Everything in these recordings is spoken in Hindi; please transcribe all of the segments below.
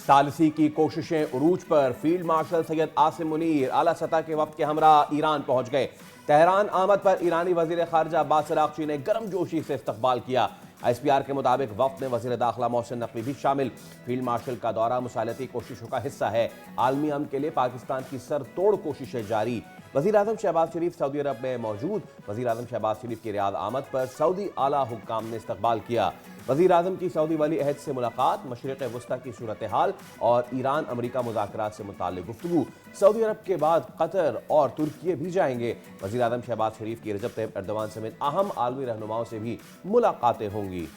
सालिसी की कोशिशें उरूज पर। फील्ड मार्शल सैयद आसिम मुनीर आला सतह के वक्त के हमरा ईरान पहुंच गए। तेहरान आमद पर ईरानी वजीर खारजा अब्बास अरागची ने गर्मजोशी से इस्तकबाल किया। ISPR के मुताबिक वक्त में वजीर दाखिला मोहसिन नकवी भी शामिल। फील्ड मार्शल का दौरा मुसालती कोशिशों का हिस्सा है। आलमी अमन के लिए पाकिस्तान की सर तोड़ कोशिशें जारी। वजीर आजम शहबाज शरीफ सऊदी अरब में मौजूद। वजीर आजम शहबाज शरीफ की रियाद आमद पर सऊदी आला हुक्काम ने इस्तकबाल किया। वजीर आजम की सऊदी वली अहद से मुलाकात, मशरिक़ वुस्ता की सूरत हाल और ईरान अमरीका मुज़ाकरात से मुताल्लिक़ गुफ्तगू। सऊदी अरब के बाद कतर और तुर्की भी जाएंगे। वजीर आजम शहबाज शरीफ की रजब तैयब एर्दोगान समेत अहम आलमी रहनुमाओं से भी मुलाकातें होंगी।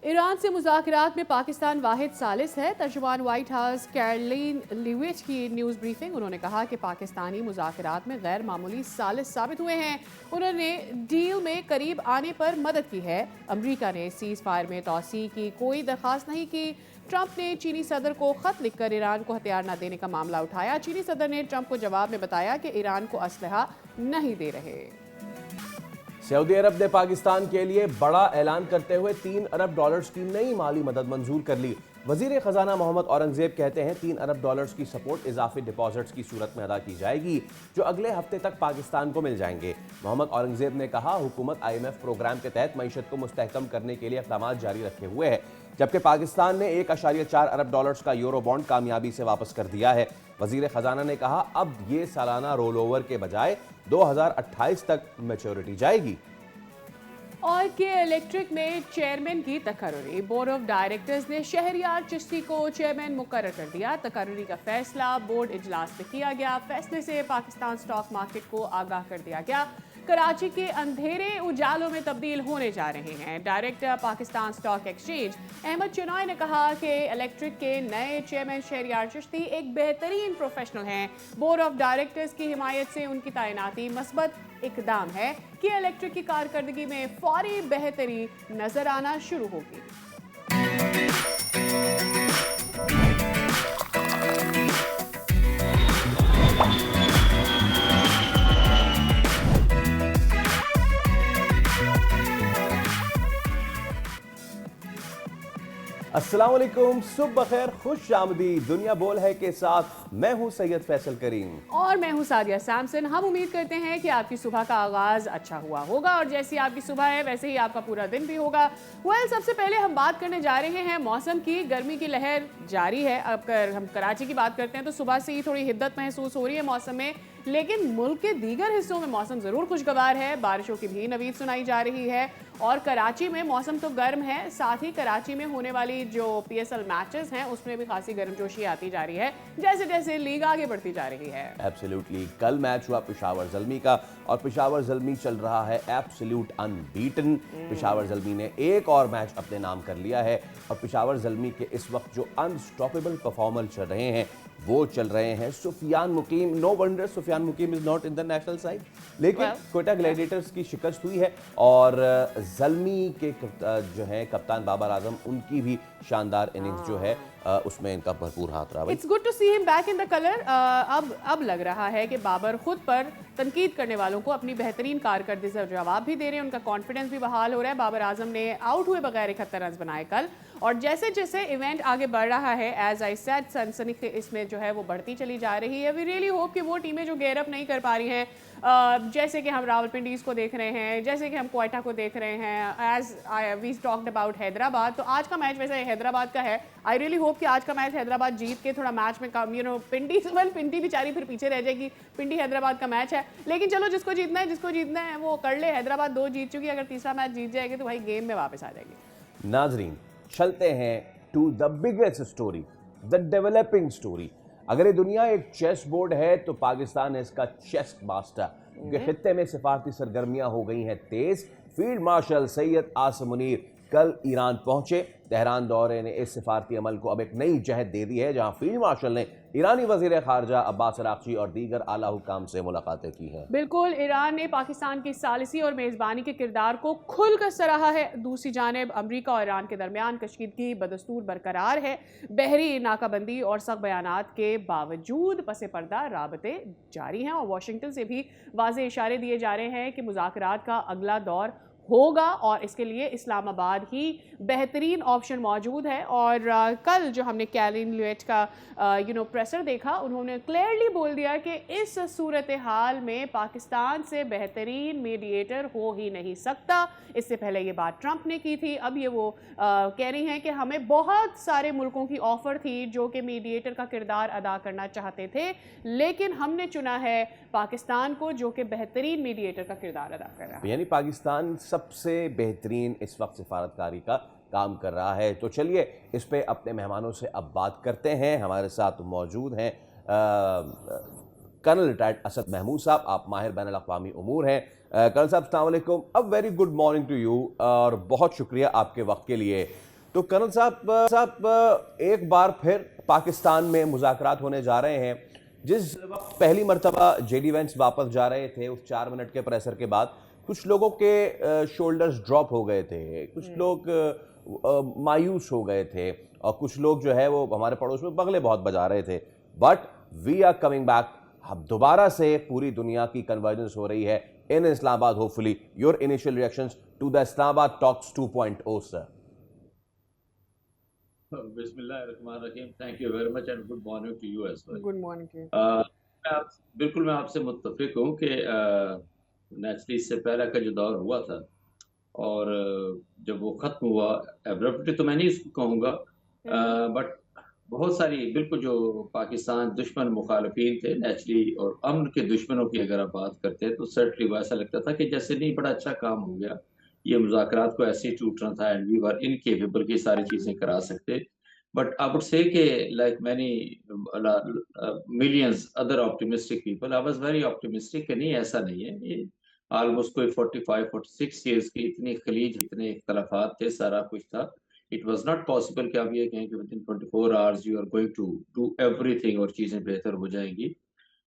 ईरान से मुज़ाकरात में पाकिस्तान वाहिद सालिस है। तर्जुमान व्हाइट हाउस कैरोलिन लीविच की न्यूज़ ब्रीफिंग। उन्होंने कहा कि पाकिस्तानी मुज़ाकरात में गैर मामूली सालिस साबित हुए हैं। उन्होंने डील में करीब आने पर मदद की है। अमरीका ने सीज़ फायर में तोसी की कोई दरख्वास्त नहीं की। ट्रंप ने चीनी सदर को खत लिखकर ईरान को हथियार न देने का मामला उठाया। चीनी सदर ने ट्रंप को जवाब में बताया कि ईरान को असलहा नहीं दे रहे। सऊदी अरब ने पाकिस्तान के लिए बड़ा ऐलान करते हुए $3 अरब की नई माली मदद मंजूर कर ली। वजीर खजाना मोहम्मद औरंगजेब कहते हैं $3 अरब की सपोर्ट इजाफी डिपॉजिट्स की सूरत में अदा की जाएगी, जो अगले हफ्ते तक पाकिस्तान को मिल जाएंगे। मोहम्मद औरंगजेब ने कहा, हुकूमत IMF प्रोग्राम के तहत मईशत को मुस्तहकम करने के लिए इक़दामात जारी रखे हुए है, जबकि पाकिस्तान ने $1.4 अरब का यूरो बॉन्ड कामयाबी से वापस कर दिया है। वजीर खजाना ने कहा, अब ये सालाना रोल ओवर के बजाय 2028 तक मैच्योरिटी जाएगी। और के इलेक्ट्रिक में चेयरमैन की तकर्री। बोर्ड ऑफ डायरेक्टर्स ने शहरयार चिश्ती को चेयरमैन मुकर्रर कर दिया। तकर्री का फैसला बोर्ड इजलास में किया गया। फैसले से पाकिस्तान स्टॉक मार्केट को आगाह कर दिया गया। कराची के अंधेरे उजालों में तब्दील होने जा रहे हैं। Director Pakistan stock exchange Ahmed Chinoy ने कहा कि इलेक्ट्रिक के नए चेयरमैन शहरयार चिश्ती एक बेहतरीन प्रोफेशनल हैं। बोर्ड ऑफ डायरेक्टर्स की हिमायत से उनकी तैनाती मस्बत इकदाम है कि इलेक्ट्रिक की कारकर्दगी में फौरी बेहतरी नजर आना शुरू होगी। अस्सलाम वालेकुम, सुबह बखैर, खुश आमदीद। दुनिया बोल है के साथ मैं हूं सैयद फैसल करीम और मैं हूं सादिया सैमसन। हम उम्मीद करते हैं कि आपकी सुबह का आगाज अच्छा हुआ होगा और जैसी आपकी सुबह है वैसे ही आपका पूरा दिन भी होगा। सबसे पहले हम बात करने जा रहे हैं मौसम की। गर्मी की लहर जारी है। अगर हम कराची की बात करते हैं तो सुबह से ही थोड़ी हिद्दत महसूस हो रही है मौसम में, लेकिन मुल्क के दीगर हिस्सों में मौसम ज़रूर खुशगवार है। बारिशों की भी नवीद सुनाई जा रही है और कराची में मौसम तो गर्म है, साथ ही कराची में होने वाली जो PSL मैचेस हैं उसमें भी खासी गर्मजोशी आती जा रही है जैसे जैसे लीग आगे बढ़ती जा रही है। एब्सोल्युटली। कल मैच हुआ पेशावर ज़ल्मी का और पेशावर ज़ल्मी चल रहा है एब्सोल्यूट अनबीटन। पेशावर ज़ल्मी ने एक और मैच अपने नाम कर लिया है और पेशावर ज़ल्मी के इस वक्त जो अनस्टॉपेबल परफॉर्मर चल रहे हैं वो चल रहे हैं Sufiyan Muqeem. No wonder Sufiyan Muqeem is not in the national side, लेकिन कोयटा ग्लैडिएटर्स की शिकस्त हुई है और ज़ल्मी के जो है कप्तान बाबर आजम, उनकी भी शानदार इनिंग्स जो है उसमें इनका भरपूर हाथ रहा। It's good to see him back in the colour. अब लग रहा है कि बाबर खुद पर तनकीद करने वालों को अपनी बेहतरीन कारकर्दगी से जवाब भी दे रहे हैं। उनका कॉन्फिडेंस भी बहाल हो रहा है। बाबर आजम ने आउट हुए बगैर 71 रन बनाए कल और जैसे जैसे इवेंट आगे बढ़ रहा है, एज आई सेड, सनसनी इसमें जो है वो बढ़ती चली जा रही है। वी रियली होप कि वो टीमें जो गेयर अप नहीं कर पा रही हैं, जैसे कि हम रावलपिंडीज़ को देख रहे हैं, जैसे कि हम कोयटा को देख रहे हैं, as we talked about Hyderabad, तो आज का मैच वैसे हैदराबाद का है। आई रियली होप कि आज का मैच हैदराबाद जीत के थोड़ा मैच में कम, पिंडी बेचारी फिर पीछे रह जाएगी। पिंडी हैदराबाद का मैच है, लेकिन चलो जिसको जीतना है वो कर ले। हैदराबाद 2 जीत चुकी है, अगर तीसरा मैच जीत जाएगी तो भाई गेम में वापस आ जाएगी। नाजरीन, चलते हैं to the biggest story, the developing story. अगर ये दुनिया एक चेस बोर्ड है तो पाकिस्तान है इसका चेस मास्टर। खित्ते में सिफारती सरगर्मियां हो गई हैं तेज। फील्ड मार्शल सैयद आसिम मुनीर कल ईरान पहुंचे। तेहरान दौरे ने इस सिफारती अमल को अब एक नई जहत दे दी है, जहां फील्ड मार्शल ने ईरानी वजीर खारजा अब्बास अरागची और दीगर आला हुक्काम से मुलाकातें की हैं। बिल्कुल, ईरान ने पाकिस्तान की सालिसी और मेज़बानी के किरदार को खुलकर सराहा है। दूसरी जानिब अमरीका और ईरान के दरमियान कशीदगी बदस्तूर बरकरार है। बहरी नाकाबंदी और सख्त बयानात के बावजूद पसे पर्दा राबते जारी हैं और वाशिंगटन से भी वाज़ेह इशारे दिए जा रहे हैं कि मुज़ाकरात का अगला दौर होगा और इसके लिए इस्लामाबाद ही बेहतरीन ऑप्शन मौजूद है। और कल जो हमने कैलिन ल्यूएट का प्रेसर देखा, उन्होंने क्लियरली बोल दिया कि इस सूरत हाल में पाकिस्तान से बेहतरीन मीडिएटर हो ही नहीं सकता। इससे पहले ये बात ट्रंप ने की थी, अब ये वो कह रही हैं कि हमें बहुत सारे मुल्कों की ऑफ़र थी जो कि मीडिएटर का किरदार अदा करना चाहते थे, लेकिन हमने चुना है पाकिस्तान को जो कि बेहतरीन मीडिएटर का किरदार अदा कर रहा है। यानी पाकिस्तान सबसे बेहतरीन इस वक्त सिफारतकारी का काम कर रहा है। तो चलिए इस पे अपने मेहमानों से अब बात करते हैं। हमारे साथ मौजूद हैं कर्नल रिटायर्ड असद महमूद साहब, आप माहिर बैनुल अक़वामी उमूर हैं। कर्नल साहब अस्सलाम वालेकुम, a very good morning to you और बहुत शुक्रिया आपके वक्त के लिए। तो कर्नल साहब एक बार फिर पाकिस्तान में मुज़ाकरात होने जा रहे हैं। जिस वक्त पहली मरतबा जेडी वेंस वापस जा रहे थे उस 4 मिनट के प्रेसर के बाद कुछ लोगों के शोल्डर्स ड्रॉप हो गए थे, कुछ लोग मायूस हो गए थे और कुछ लोग जो है वो हमारे पड़ोस में बगले बहुत बजा रहे थे। But we are coming back, अब दोबारा से पूरी दुनिया की कन्वर्जेंस हो रही है in Islamabad. Hopefully your initial reactions to the Islamabad talks 2.0 sir. बिस्मिल्लाहिर्रहमानिर्रहीम, thank you very much and good morning to you as well. Good morning to you. बिल्कुल मैं आपसे मुत्तफिक हूँ कि नेचुरली इससे पहले का जो दौर हुआ था और जब वो ख़त्म हुआ, एब्रप्टली तो मैं नहीं इसको कहूँगा, बट बहुत सारी बिल्कुल जो पाकिस्तान दुश्मन मुखालफीन थे नेचुरली और अमन के दुश्मनों की अगर आप बात करते हैं तो सर्टली वो ऐसा लगता था कि जैसे नहीं बड़ा अच्छा काम हो गया, ये मुज़ाकरात को ऐसे ही टूटना था एंड वी वर इनकेपेबल की सारी चीज़ें करा सकते। बट आई वुड से कि like many millions other optimistic people, I was very optimistic कि नहीं ऐसा नहीं है। ये ऑलमोस्ट कोई 45-46 ईयर्स की इतनी खलीज, इतने इख्तलाफात थे, सारा कुछ था। इट वाज नॉट पॉसिबल कि आप ये कहें कि within 24 hours you are going to do everything और चीज़ें बेहतर हो जाएंगी।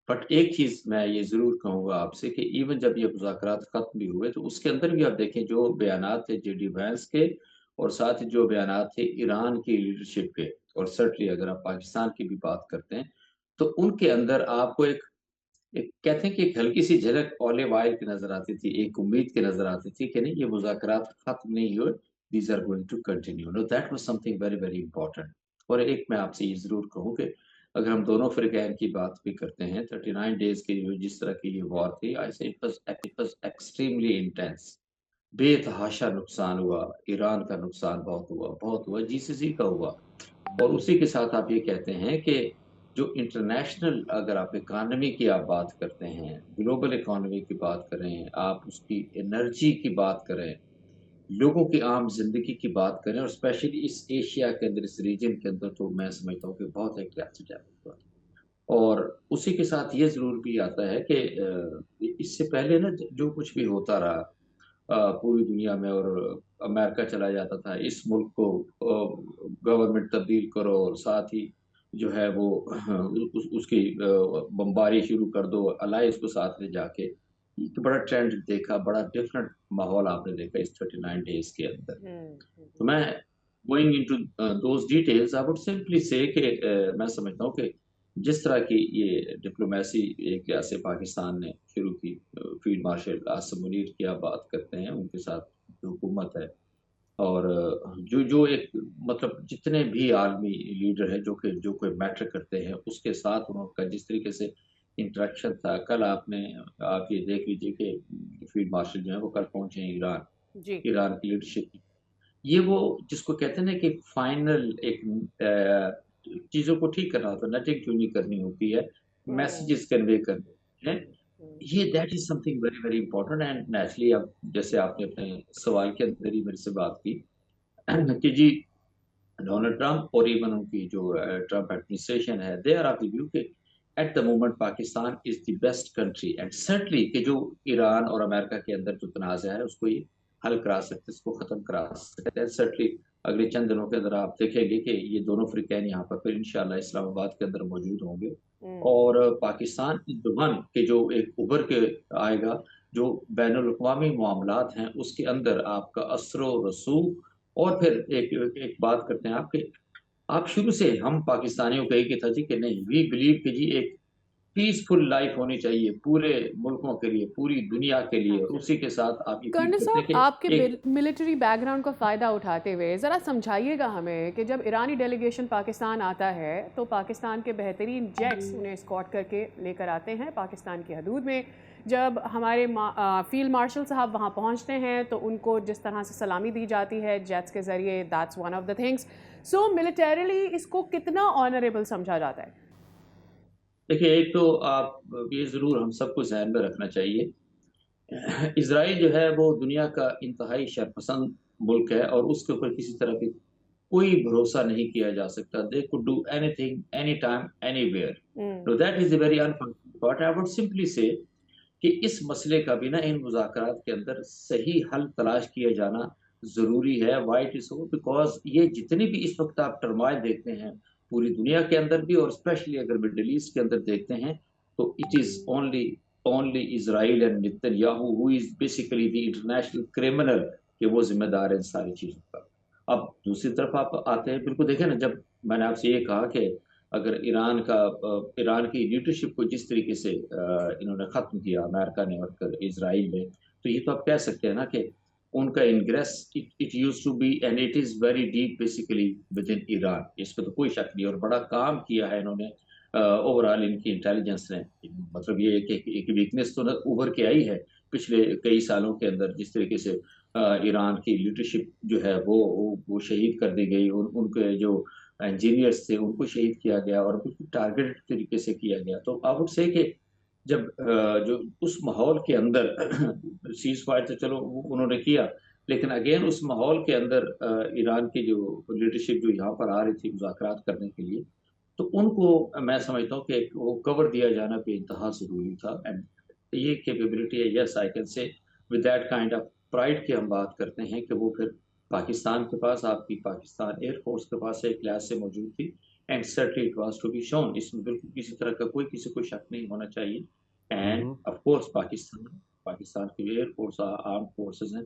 बट एक चीज़ मैं ये ज़रूर कहूँगा आपसे कि इवन जब ये मुज़ाकरात ख़त्म भी हुए तो उसके अंदर भी आप देखें जो बयानात थे जेडी वैंस के और साथ ही जो बयानात थे ईरान की लीडरशिप के, और सर्टनली अगर आप पाकिस्तान की भी बात करते हैं तो उनके अंदर आपको एक एक कहते हैं कि एक हल्की सी झलक ऑलिव ऑयल की नज़र आती थी, एक उम्मीद की नज़र आती थी कि नहीं ये मुज़ाकरात ख़त्म नहीं हुए, these are going to continue. No that was something very very important. और एक मैं आपसे ये ज़रूर कहूँ कि अगर हम दोनों फ़िरक़ैन की बात भी करते हैं 39 डेज़ की जो जिस तरह की ये वॉर थी, आई से इट वाज़ एक्सट्रीमली इंटेंस। बेतहाशा नुकसान हुआ, ईरान का नुकसान बहुत हुआ, जीसीसी का हुआ। और उसी के साथ आप ये कहते हैं कि जो इंटरनेशनल अगर आप इकॉनमी की आप बात करते हैं, ग्लोबल इकॉनमी की बात करें, आप उसकी एनर्जी की बात करें, लोगों की आम ज़िंदगी की बात करें और स्पेशली इस एशिया के अंदर, इस रीजन के अंदर तो मैं समझता हूँ कि बहुत एक डैमेज हुआ। और उसी के साथ ये ज़रूर भी आता है कि इससे पहले ना जो कुछ भी होता रहा पूरी दुनिया में और अमेरिका चला जाता था, इस मुल्क को गवर्नमेंट तब्दील करो और साथ ही जो है वो उसकी बमबारी शुरू कर दो, अलाइस को साथ ले जाके। एक बड़ा ट्रेंड देखा, बड़ा डिफरेंट माहौल आपने देखा इस 39 डेज़ के अंदर। तो मैं going into those details, I would simply say कि मैं समझता हूँ कि जिस तरह की ये डिप्लोमेसी एक लिहाज से पाकिस्तान ने शुरू की, फील्ड मार्शल आसिम मुनीर की आप बात करते हैं, उनके साथ जो हुकूमत है और जो जो एक मतलब जितने भी आलमी लीडर हैं जो कोई मैटर करते हैं, उसके साथ उनका जिस तरीके से इंटरेक्शन था। कल आप ये देख लीजिए कि फील्ड मार्शल जो है वो कल पहुँचे हैं ईरान, जी। ईरान की लीडरशिप। ये वो जिसको कहते हैं ना कि फाइनल एक चीज़ों को ठीक करना होता है, नटिंग ट्यूनिंग करनी होती है, मैसेजेस कन्वे करने हैं। ये that is something very very important and naturally अब जैसे आपने अपने सवाल के अंदर ही मेरे से बात की कि जी डोनाल्ड ट्रंप और इवन उनकी जो ट्रंप एडमिनिस्ट्रेशन है, they are of the view कि at the moment Pakistan is the best country and certainly कि जो ईरान और अमेरिका के अंदर जो तनाज़ा है उसको ये हल करा सकते हैं, इसको ख़त्म करा सकते हैं। सर्टनली अगले चंद दिनों के अंदर आप देखेंगे कि ये दोनों फ़िरक़ैन यहाँ पर फिर इंशाअल्लाह इस्लामाबाद के अंदर मौजूद होंगे और पाकिस्तान इज़ द वन कि जो एक उभर के आएगा, जो बैनुल अक़वामी मामलात हैं उसके अंदर आपका असर व रसूख। और फिर एक बात करते हैं आप कि आप शुरू से हम पाकिस्तानियों का एक ही था जी कि नहीं, वी बिलीव कि जी एक पीसफुल लाइफ होनी चाहिए पूरे मुल्कों के लिए, पूरी दुनिया के लिए, अच्छा। उसी के साथ आप ये कर्नल फील करते साहब, हैं आपके कि एक मिलिट्री बैकग्राउंड का फ़ायदा उठाते हुए ज़रा समझाइएगा हमें कि जब ईरानी डेलीगेशन पाकिस्तान आता है तो पाकिस्तान के बेहतरीन जेट्स उन्हें एस्कॉर्ट करके लेकर आते हैं पाकिस्तान की हदूद में। जब हमारे फील्ड मार्शल साहब वहाँ पहुँचते हैं तो उनको जिस तरह से सलामी दी जाती है जेट्स के ज़रिए, that's one of the things. So militarily इसको कितना ऑनरेबल समझा जाता है? देखिए, एक तो आप ये ज़रूर हम सबको ज़हन में रखना चाहिए, इज़राइल जो है वो दुनिया का इंतहाई शरपसंद मुल्क है और उसके ऊपर किसी तरह की कोई भरोसा नहीं किया जा सकता। They could do anything, any time, anywhere. तो that is a very unfortunate part. I would simply say कि इस मसले का भी ना इन मुज़ाकरात के अंदर सही हल तलाश किया जाना ज़रूरी है। Why it is so? Because ये जितनी भी इस वक़्त आप टर्मॉइल देखते हैं, पूरी दुनिया के अंदर भी और स्पेशली अगर मिडल ईस्ट के अंदर देखते हैं, तो it is only Israel and Netanyahu who is basically the international criminal, कि वो ज़िम्मेदार है इन सारी चीज़ों का। अब दूसरी तरफ आप आते हैं, बिल्कुल देखें ना, जब मैंने आपसे ये कहा कि अगर ईरान की लीडरशिप को जिस तरीके से इन्होंने ख़त्म किया अमेरिका ने और फिर इज़राइल ने, तो ये तो आप कह सकते हैं ना कि उनका ingress it it used to be and it is very deep basically within Iran. इसमें तो कोई शक नहीं, और बड़ा काम किया है इन्होंने। ओवरऑल इनकी इंटेलिजेंस ने, मतलब ये है कि एक वीकनेस तो न उभर के आई है पिछले कई सालों के अंदर, जिस तरीके से ईरान की लीडरशिप जो है वो शहीद कर दी गई। उनके जो इंजीनियर्स थे उनको शहीद किया गया और बिल्कुल टारगेटेड तरीके से किया गया। तो आई वुड से कि जब जो उस माहौल के अंदर सीज़ फायर तो चलो वो उन्होंने किया, लेकिन अगेन उस माहौल के अंदर ईरान की जो लीडरशिप जो यहाँ पर आ रही थी मुज़ाकरात करने के लिए, तो उनको मैं समझता हूँ कि एक वो कवर दिया जाना बेइंतहा ज़रूरी था। एंड ये कैपेबिलिटी है, yes I can say with that kind of pride की हम बात करते हैं कि वो फिर पाकिस्तान के पास, आपकी पाकिस्तान एयर फोर्स के पास एक लिहाज से मौजूद थी। And certainly it was to be shown, इसमें बिल्कुल किसी तरह का कोई किसी को शक नहीं होना चाहिए। And hmm. Of course Pakistan की एयर फोर्स, आर्म्ड फोर्सेस हैं,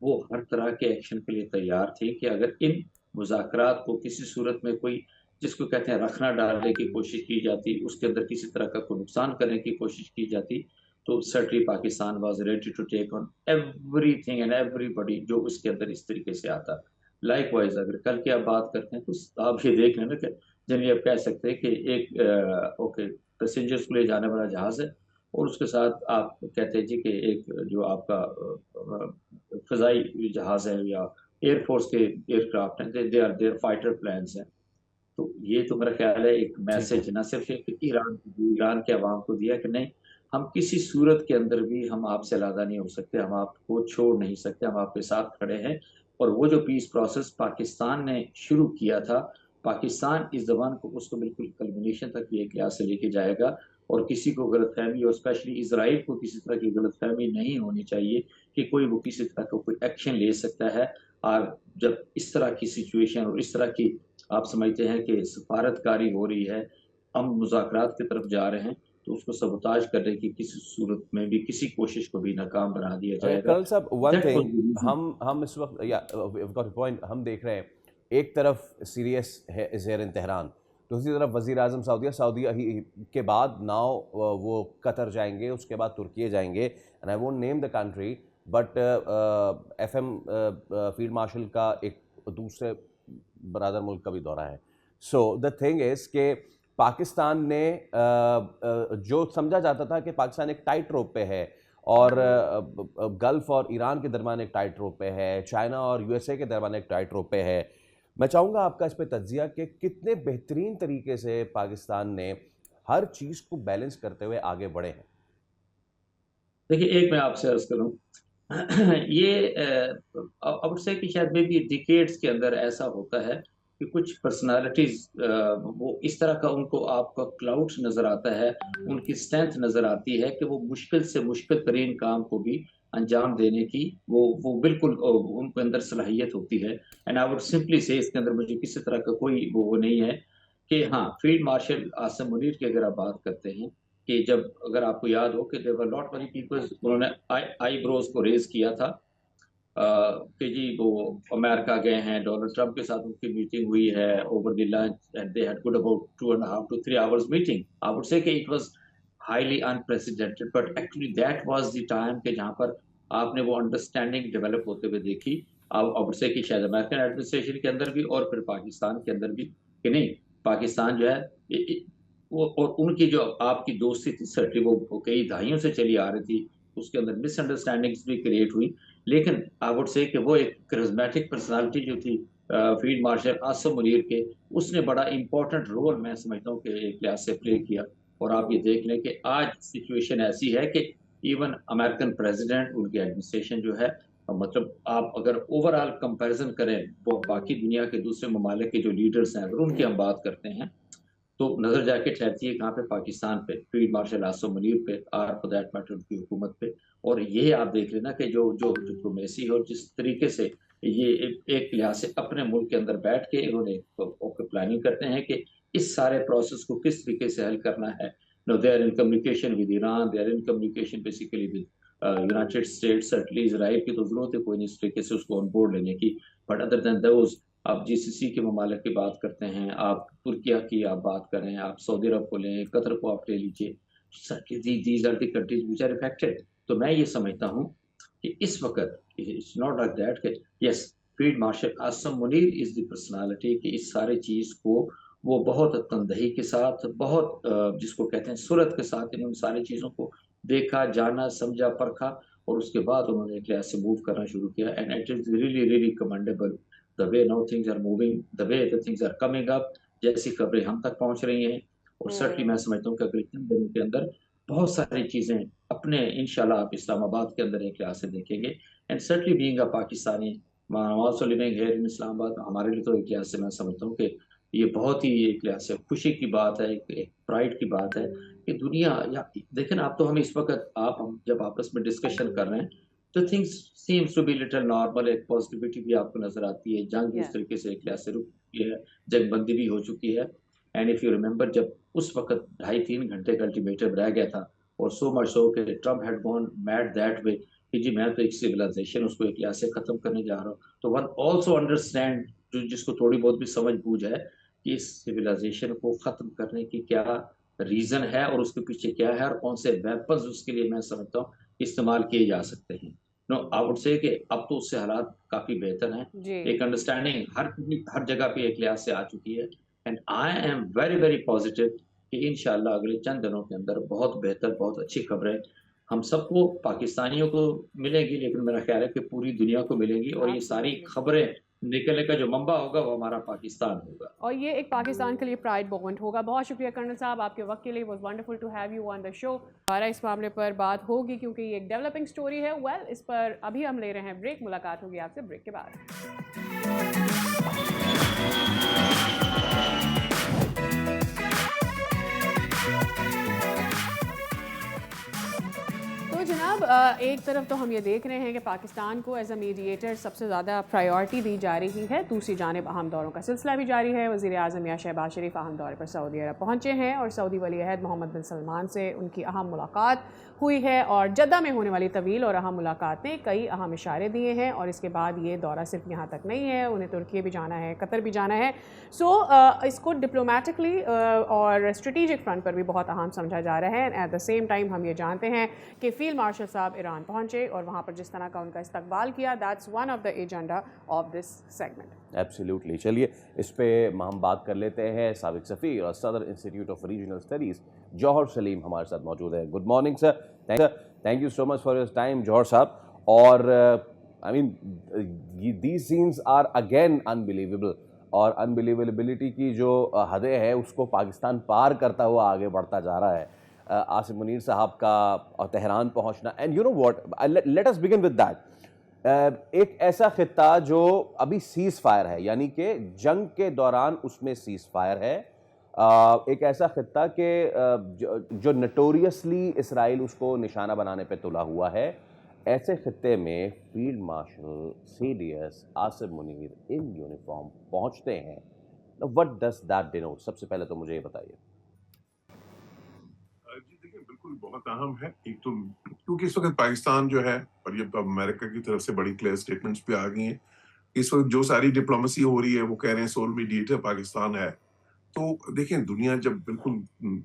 वो हर तरह के एक्शन के लिए तैयार थे कि अगर इन मुज़ाकरात को किसी सूरत में कोई, जिसको कहते हैं, रखना डालने की कोशिश की जाती, उसके अंदर किसी तरह का कोई नुकसान करने की कोशिश की जाती, तो certainly Pakistan was ready to take on everything and everybody जो उसके अंदर इस तरीके से आता। लाइकवाइज़ अगर कल की आप बात करते हैं, तो आप ये देख लें ना कि चलिए आप कह सकते हैं कि एक ओके पैसेंजर्स को ले जाने वाला जहाज़ है और उसके साथ आप कहते हैं जी कि एक जो आपका फ़ज़ाई जहाज़ है या एयर फ़ोर्स के एयरक्राफ्ट हैं, they are their fighter planes हैं। तो ये तो मेरा ख़्याल है एक ठीक है। मैसेज ना सिर्फ़ एक ईरान के अवाम को दिया कि नहीं, हम किसी सूरत के अंदर भी हम आपसे अलग नहीं हो सकते, हम आपको छोड़ नहीं सकते, हम आपके साथ खड़े हैं। और वो जो पीस प्रोसेस पाकिस्तान ने शुरू किया था, पाकिस्तान इज़ द वन को उसको बिल्कुल कल्मिनेशन तक ये लिहाज़ से लेके जाएगा और किसी को गलतफ़हमी और स्पेशली इज़राइल को किसी तरह की गलतफ़हमी नहीं होनी चाहिए कि कोई वो किसी तरह का कोई एक्शन ले सकता है। और जब इस तरह की सिचुएशन और इस तरह की आप समझते हैं कि सफारतकारी हो रही है, हम मुज़ाकरात की तरफ जा रहे हैं, तो उसको सबोताज करने की किसी सूरत में भी किसी कोशिश को भी नाकाम बना दिया जाएगा। कर्नल साहब, one that was thing, the reason. हम इस वक्त या गॉट पॉइंट, हम देख रहे हैं एक तरफ सीरियस है ज़ेर इन तेहरान, दूसरी तरफ वज़ीर आज़म सऊदीया के बाद नाउ वो कतर जाएंगे, उसके बाद तुर्की जाएंगे, and I won't name the country, but FM field marshal का एक दूसरे बरादर मुल्क का भी दौरा है। सो द थिंग इज़ के पाकिस्तान ने जो समझा जाता था कि पाकिस्तान एक टाइट रोप पे है और गल्फ और ईरान के दरमियान एक टाइट रोप पे है, चाइना और USA के दरमियान एक टाइट रोप पे है। मैं चाहूँगा आपका इस पे तज्जिया कि कितने बेहतरीन तरीके से पाकिस्तान ने हर चीज़ को बैलेंस करते हुए आगे बढ़े हैं। देखिए, एक मैं आपसे अर्ज़ करूँ, ये आई वुड से कि शायद मे बी डिकेड्स के अंदर ऐसा होता है कि कुछ पर्सनैलिटीज़ वो इस तरह का उनको आपका क्लाउड नज़र आता है, उनकी स्ट्रेंथ नज़र आती है कि वो मुश्किल से मुश्किल तरीन काम को भी अंजाम देने की वो बिल्कुल उनके अंदर सलाहियत होती है। एंड आई वुड सिंपली से इसके अंदर मुझे किसी तरह का कोई वो नहीं है कि हाँ, फील्ड मार्शल आसिम मुनीर की अगर आप बात करते हैं कि जब अगर आपको याद हो कि there were lot many peoples, उन्होंने आईब्रोज को रेज़ किया था कि जी वो अमेरिका गए हैं, डोनाल्ड ट्रंप के साथ उनकी मीटिंग हुई है over the lunch and they had good about 2.5 to 3 hours meeting. I would say कि it was highly unprecedented, but actually that was the time के जहाँ पर आपने वो अंडरस्टैंडिंग डेवलप होते हुए देखी। अब से कि शायद अमेरिकन एडमिनिस्ट्रेशन के अंदर भी और फिर पाकिस्तान के अंदर भी, कि नहीं पाकिस्तान जो है वो, और उनकी जो आपकी दोस्ती थी सर्टली वो कई दहाइयों से चली आ रही थी, उसके अंदर मिसअंडरस्टैंडिंग्स भी क्रिएट हुई। लेकिन आई वुड से कि वो एक करिज्मेटिक पर्सनालिटी जो थी फील्ड मार्शल आसिम मुनीर के, उसने बड़ा इंपॉर्टेंट रोल मैं समझता हूँ कि एक लिहाज से प्ले किया। और आप ये देख लें कि आज सिचुएशन ऐसी है कि इवन अमेरिकन प्रेसिडेंट, उनकी एडमिनिस्ट्रेशन जो है, मतलब आप अगर ओवरऑल कंपैरिजन करें वो बाकी दुनिया के दूसरे ममालिक के जो लीडर्स हैं, अगर उनकी हम बात करते हैं तो नजर जाके ठहरती है कहाँ पे, पाकिस्तान पे, फील्ड मार्शल आसिम मुनीर पे, और फॉर दैट मैटर उनकी हुकूमत पे। और ये आप देख लेना कि जो जो डिप्लोमेसी है और जिस तरीके से ये एक लिहाज से अपने मुल्क के अंदर बैठ के इन्होंने प्लानिंग करते हैं कि इस सारे प्रोसेस को किस तरीके से हल करना है। No, they are in communication with Iran, they are in communication basically with United States, certainly Israel की तो जरूरत है कोई नहीं इस तरीके से उसको ऑन बोर्ड लेने की, बट अदर देन दोज आप जीसीसी के ममालिक की बात करते हैं, आप तुर्किया की आप बात करें, आप सऊदी अरब को लें, कतर को आप ले लीजिए, these are the countries which are affected. तो मैं ये समझता हूँ कि इस वक्त इट्स नॉट लाइक दैट कि yes field marshal Asim Munir is the personality कि इस सारे चीज को वो बहुत तनदही के साथ, बहुत जिसको कहते हैं सूरत के साथ इन्होंने सारी चीजों को देखा, जाना, समझा, परखा, और उसके बाद उन्होंने एक लिहाज से मूव करना शुरू किया। And it is really really commendable the way now things are moving, the way the things are coming up, जैसी खबरें हम तक पहुंच रही हैं। और सर्टली मैं समझता हूँ कि अगले 3 दिनों के अंदर बहुत सारी चीजें अपने इंशाल्लाह आप इस्लामाबाद के अंदर एक लिहाज से देखेंगे। And certainly being a Pakistani, also living here in Islamabad, हमारे लिए तो एक लिहाज से मैं समझता हूँ कि ये बहुत ही एक लिहाज से खुशी की बात है, एक प्राइड की बात है कि दुनिया, या देखें ना, आप तो हम इस वक्त हम जब आपस में डिस्कशन कर रहे हैं तो things seems to be little normal, एक पॉजिटिविटी भी आपको नजर आती है, जंग भी उस Yeah. तरीके से एक लिहाज से रुक चुकी है, जंगबंदी भी हो चुकी है। एंड इफ यू रिमेंबर, जब उस वक्त 2.5-3 घंटे का अल्टीमेटम रह गया था, और सो मच सो कि Trump had gone mad that way कि जी मैं तो एक सिविलाइजेशन उसको एक लिहाज से खत्म करने जा रहा हूँ। तो वन ऑल्सो अंडरस्टैंड, जो जिसको थोड़ी बहुत भी समझ बूझ है कि इस सिविलाइजेशन को खत्म करने की क्या रीजन है और उसके पीछे क्या है और कौन से वेपन्स उसके लिए मैं समझता हूँ इस्तेमाल किए जा सकते हैं। नो, आई वुड से कि अब तो उससे हालात काफी बेहतर हैं, जी। एक अंडरस्टैंडिंग हर जगह पे एक लिहाज से आ चुकी है। And I am very very positive कि इंशाल्लाह अगले चंद दिनों के अंदर बहुत बेहतर, बहुत अच्छी खबरें हम सबको, पाकिस्तानियों को मिलेंगी, लेकिन मेरा ख्याल है कि पूरी दुनिया को मिलेंगी। और ये सारी Absolutely. खबरें निकलने का जो मंबा होगा वो हमारा पाकिस्तान होगा। और ये एक पाकिस्तान के लिए प्राइड मोमेंट होगा। बहुत शुक्रिया कर्नल साहब आपके वक्त के लिए। Was wonderful to have you on the show. हमारा इस मामले पर बात होगी क्योंकि ये एक डेवलपिंग स्टोरी है। वेल, इस पर अभी हम ले रहे हैं ब्रेक। मुलाकात होगी आपसे ब्रेक के बाद। तो जनाब, एक तरफ तो हम ये देख रहे हैं कि पाकिस्तान को एज अ मीडिएटर सबसे ज़्यादा प्रायोरिटी दी जा रही है, दूसरी जानिब अहम दौरों का सिलसिला भी जारी है। वज़ीर आज़म या शहबाज शरीफ अहम दौरे पर सऊदी अरब पहुँचे हैं और सऊदी वली अहद मोहम्मद बिन सलमान से उनकी अहम मुलाकात हुई है। और जद्दा में होने वाली तवील और अहम मुलाकात ने कई अहम इशारे दिए हैं। और इसके बाद ये दौरा सिर्फ यहाँ तक नहीं है, उन्हें तुर्की भी जाना है, कतर भी जाना है। सो इसको डिप्लोमेटिकली और स्ट्रेटिजिक फ्रंट पर भी बहुत अहम समझा जा रहा है। एट द सेम टाइम हम ये जानते हैं कि फील्ड मार्शल साहब ईरान पहुंचे और वहाँ पर जिस तरह का उनका इस्तकबाल किया, that's one of the agenda of this segment. Absolutely. चलिए इस पे हम बात कर लेते हैं। साबिक सफ़ीर और सदर institute of regional studies Jauhar Saleem हमारे साथ मौजूद है। Good morning sir, thank you so much for your time Jauhar साहब। और I mean these scenes are again unbelievable, और अनबिलीवेबिलिटी की जो हदें हैं उसको पाकिस्तान पार करता हुआ आगे बढ़ता जा रहा है। आसिम मुनीर साहब का तेहरान पहुंचना, and you know what, let us begin with that. एक ऐसा खित्ता जो अभी सीज फायर है, यानी कि जंग के दौरान उसमें सीज फायर है। एक ऐसा खित्ता कि जो नटोरियसली इसराइल उसको निशाना बनाने पे तुला हुआ है। ऐसे खित्ते में field marshal CDS Asim Munir in uniform पहुंचते हैं। What does that denote? सबसे पहले तो मुझे ये बताइए। जी देखिए, बिल्कुल बहुत अहम है। एक तो क्योंकि इस वक्त पाकिस्तान जो है, और ये अमेरिका की तरफ से बड़ी क्लियर स्टेटमेंट्स भी आ गई हैं, इस वक्त जो सारी डिप्लोमेसी हो रही है वो कह रहे हैं सोल मीडिएटर पाकिस्तान है। तो देखें, दुनिया जब बिल्कुल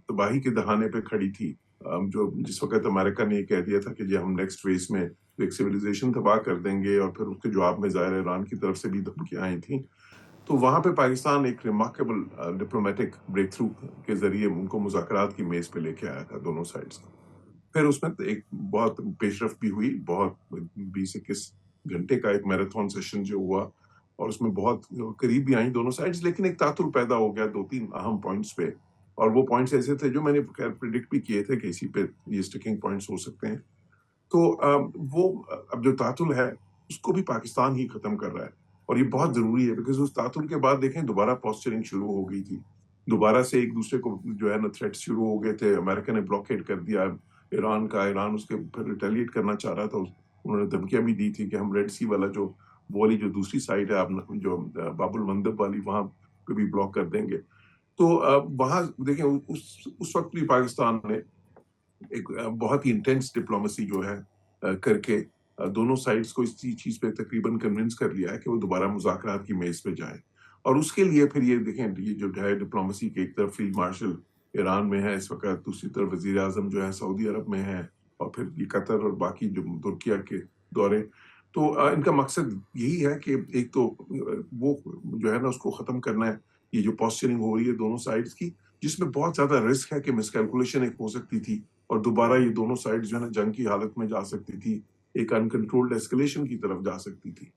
तबाही के दहाने पे खड़ी थी, जो जिस वक्त अमेरिका ने कह दिया था कि जी हम नेक्स्ट फेज में एक सिविलाइजेशन तबाह कर देंगे, और फिर उसके जवाब में ज़ाहिर है ईरान की तरफ से भी धमकियां आई थी। तो वहां पे पाकिस्तान एक रिमार्केबल डिप्लोमेटिक ब्रेक थ्रू के जरिए उनको मुज़ाकरात की मेज पे लेके आया था दोनों साइड्स को। फिर उसमें एक बहुत पेशरफ भी हुई, बहुत 20-21 घंटे का एक मैराथन सेशन जो हुआ, और उसमें बहुत करीब भी आई दोनों साइड्स, लेकिन एक तातुल पैदा हो गया 2-3 अहम पॉइंट्स पे, और वो पॉइंट्स ऐसे थे जो मैंने खैर प्रिडिक्ट भी किए थे कि इसी पे ये स्टिकिंग पॉइंट्स हो सकते हैं। तो अब जो तातुल है उसको भी पाकिस्तान ही खत्म कर रहा है, और ये बहुत जरूरी है, बिकॉज उस तातुल के बाद देखें दोबारा पॉस्चरिंग शुरू हो गई थी, दोबारा से एक दूसरे को जो है ना थ्रेट शुरू हो गए थे। अमेरिका ने ब्लॉकेड कर दिया ईरान का, ईरान उसके फिर रिटेलिएट करना चाह रहा था, उन्होंने धमकियां भी दी थी कि हम रेड सी वाला जो वो वाली जो दूसरी साइड है आप जो बाबुल मंदब वाली, वहां पे भी ब्लॉक कर देंगे। तो वहां देखें उस वक्त भी पाकिस्तान ने एक बहुत ही इंटेंस डिप्लोमेसी जो है करके दोनों साइड्स को इस चीज पे तकरीबन कन्विंस कर लिया है कि वो दोबारा मुज़ाकरात की मेज पे जाएं। और उसके लिए फिर ये देखें, ये जो है डिप्लोमेसी के एक तरफ फील्ड मार्शल ईरान में है इस वक्त, दूसरी तरफ वजीर आजम जो है सऊदी अरब में है, और फिर ये कतर और बाकी जो तुर्किया के दौरे। तो इनका मकसद यही है कि एक तो वो जो है ना उसको खत्म करना है, ये जो पॉस्चरिंग हो रही है दोनों साइड्स की, जिसमें बहुत ज्यादा रिस्क है कि मिसकैलकुलेशन एक हो सकती थी, और दोबारा ये दोनों साइड जो है ना जंग की हालत में जा सकती थी, एक अनकंट्रोल्ड एस्केलेशन की तरफ जा सकती थी।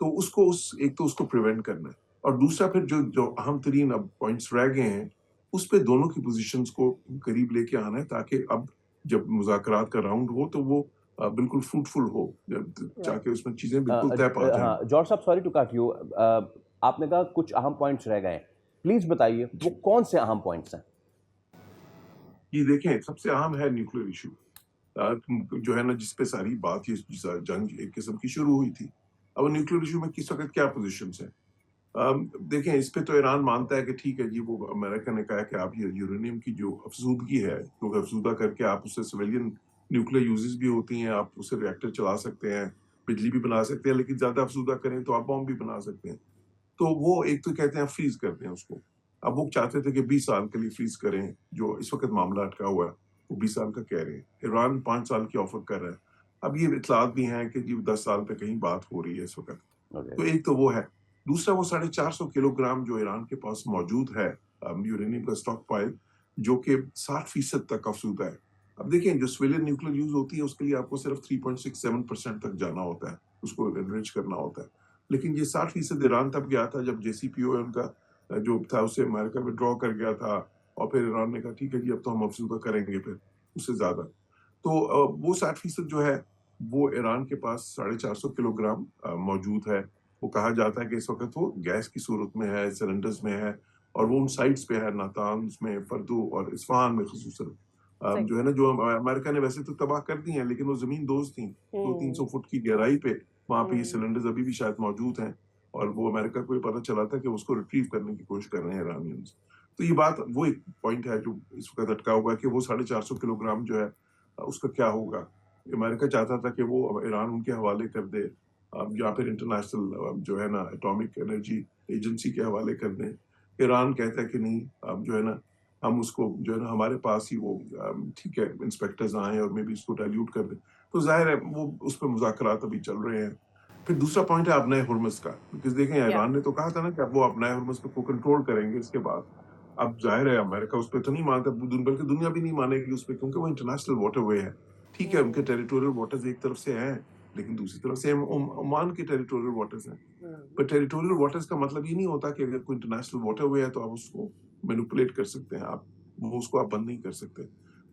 तो उसको एक तो उसको प्रिवेंट करना है, और दूसरा फिर जो जो अहम तरीन अब पॉइंट्स रह गए हैं उस पे दोनों की पोजीशंस को करीब लेके आना है, ताकि अब जब मुज़ाकरात का राउंड हो तो वो बिल्कुल फ्रूटफुल हो, ताकि उसमें चीजें बिल्कुल तय पा जाएं। हाँ जॉर्ज साहब, सॉरी टू कट यू, आपने कहा कुछ अहम पॉइंट्स रह गए, प्लीज बताइए वो कौन से अहम पॉइंट्स हैं? ये देखें, सबसे अहम है न्यूक्लियर इशू, जो है ना जिस पे सारी बात ये जंग एक किस्म की शुरू हुई थी। अब न्यूक्लियर इशू में किस वक्त क्या पोजीशंस है? देखें, इस पे तो ईरान मानता है कि ठीक है जी, वो अमेरिका ने कहा है कि आप ये यूरेनियम की जो अफजूदगी है, तो अफजूदा करके आप उससे सिविलियन न्यूक्लियर यूजेस भी होती हैं, आप उससे रिएक्टर चला सकते हैं, बिजली भी बना सकते हैं, लेकिन ज्यादा अफजूदा करें तो आप बॉम्ब भी बना सकते हैं। तो वो एक तो कहते हैं फ्रीज करते हैं उसको। अब वो चाहते थे कि 20 साल के लिए फ्रीज करें, जो इस वक्त मामला अटका हुआ है वो 20 साल का कह रहे हैं। ईरान 5 साल की ऑफर कर रहा है। अब ये इतलात भी हैं कि जी 10 साल पे कहीं बात हो रही है इस वक्त। तो एक तो वो है। दूसरा, वो 450 किलोग्राम जो ईरान के पास मौजूद है यूरेनियम का स्टॉक पाइल, जो कि 60% तक अफजूदा है। अब देखिए, जो सिविलियन न्यूक्लियर यूज होती है उसके लिए आपको सिर्फ 3.67% तक जाना होता है, उसको एनरिच करना होता है। लेकिन ये 60% ईरान तब गया था जब JCPOA उनका जो था उससे अमेरिका विड्रॉ कर गया था, और फिर ईरान ने कहा ठीक है जी अब तो हम अफजूदा करेंगे फिर उससे ज्यादा। तो वो 60% जो है वो ईरान के पास 450 किलोग्राम मौजूद है। वो कहा जाता है कि इस वक्त वो गैस की सूरत में है, सिलेंडर्स में है, और वो उन साइट्स पे है, नातान्ज में, फर्दो और इस्फहान में खसूसन। जो है ना, जो अमेरिका ने वैसे तो तबाह कर दी है, लेकिन वो जमीन दोस्त थी, 200-300 फुट की गहराई पे वहां पे ये सिलेंडर्स अभी भी शायद मौजूद हैं, और वो अमेरिका को ये पता चला था कि उसको रिट्रीव करने की कोशिश कर रहे हैं ईरानियंस। तो ये बात, वो एक पॉइंट है जो इस वक्त अटका हुआ है कि वो 450 किलोग्राम जो है उसका क्या होगा। अमेरिका चाहता था कि वो ईरान उनके हवाले कर दे, या फिर इंटरनेशनल जो है ना एटॉमिक एनर्जी एजेंसी के हवाले कर दें। ईरान कहता है कि नहीं, अब जो है ना हम उसको जो है ना हमारे पास ही वो ठीक है इंस्पेक्टर्स आए और मे भी इसको डाइल्यूट कर दें। तो जाहिर है वो उस पर मुज़ाकरात अभी चल रहे हैं। फिर दूसरा पॉइंट है अपनाए हुर्मुज़ का, बिकॉज़ देखें ईरान ने तो कहा था ना कि अब वो अपनाए हुर्मुज़ को कंट्रोल करेंगे इसके बाद। अब जाहिर है अमेरिका उस पे तो नहीं मानता, बल्कि दुनिया भी नहीं मानेगी उस पे, क्योंकि वो इंटरनेशनल वाटरवे है। ठीक है, उनके टेरिटोरियल वाटर्स एक तरफ से हैं, लेकिन दूसरी तरफ से ओमान के टेरिटोरियल वाटर्स हैं। पर टेरिटोरियल वाटर्स का मतलब ये नहीं होता कि अगर कोई इंटरनेशनल वाटरवे है तो आप उसको मैनिपुलेट कर सकते हैं, आप वो उसको आप बंद नहीं कर सकते।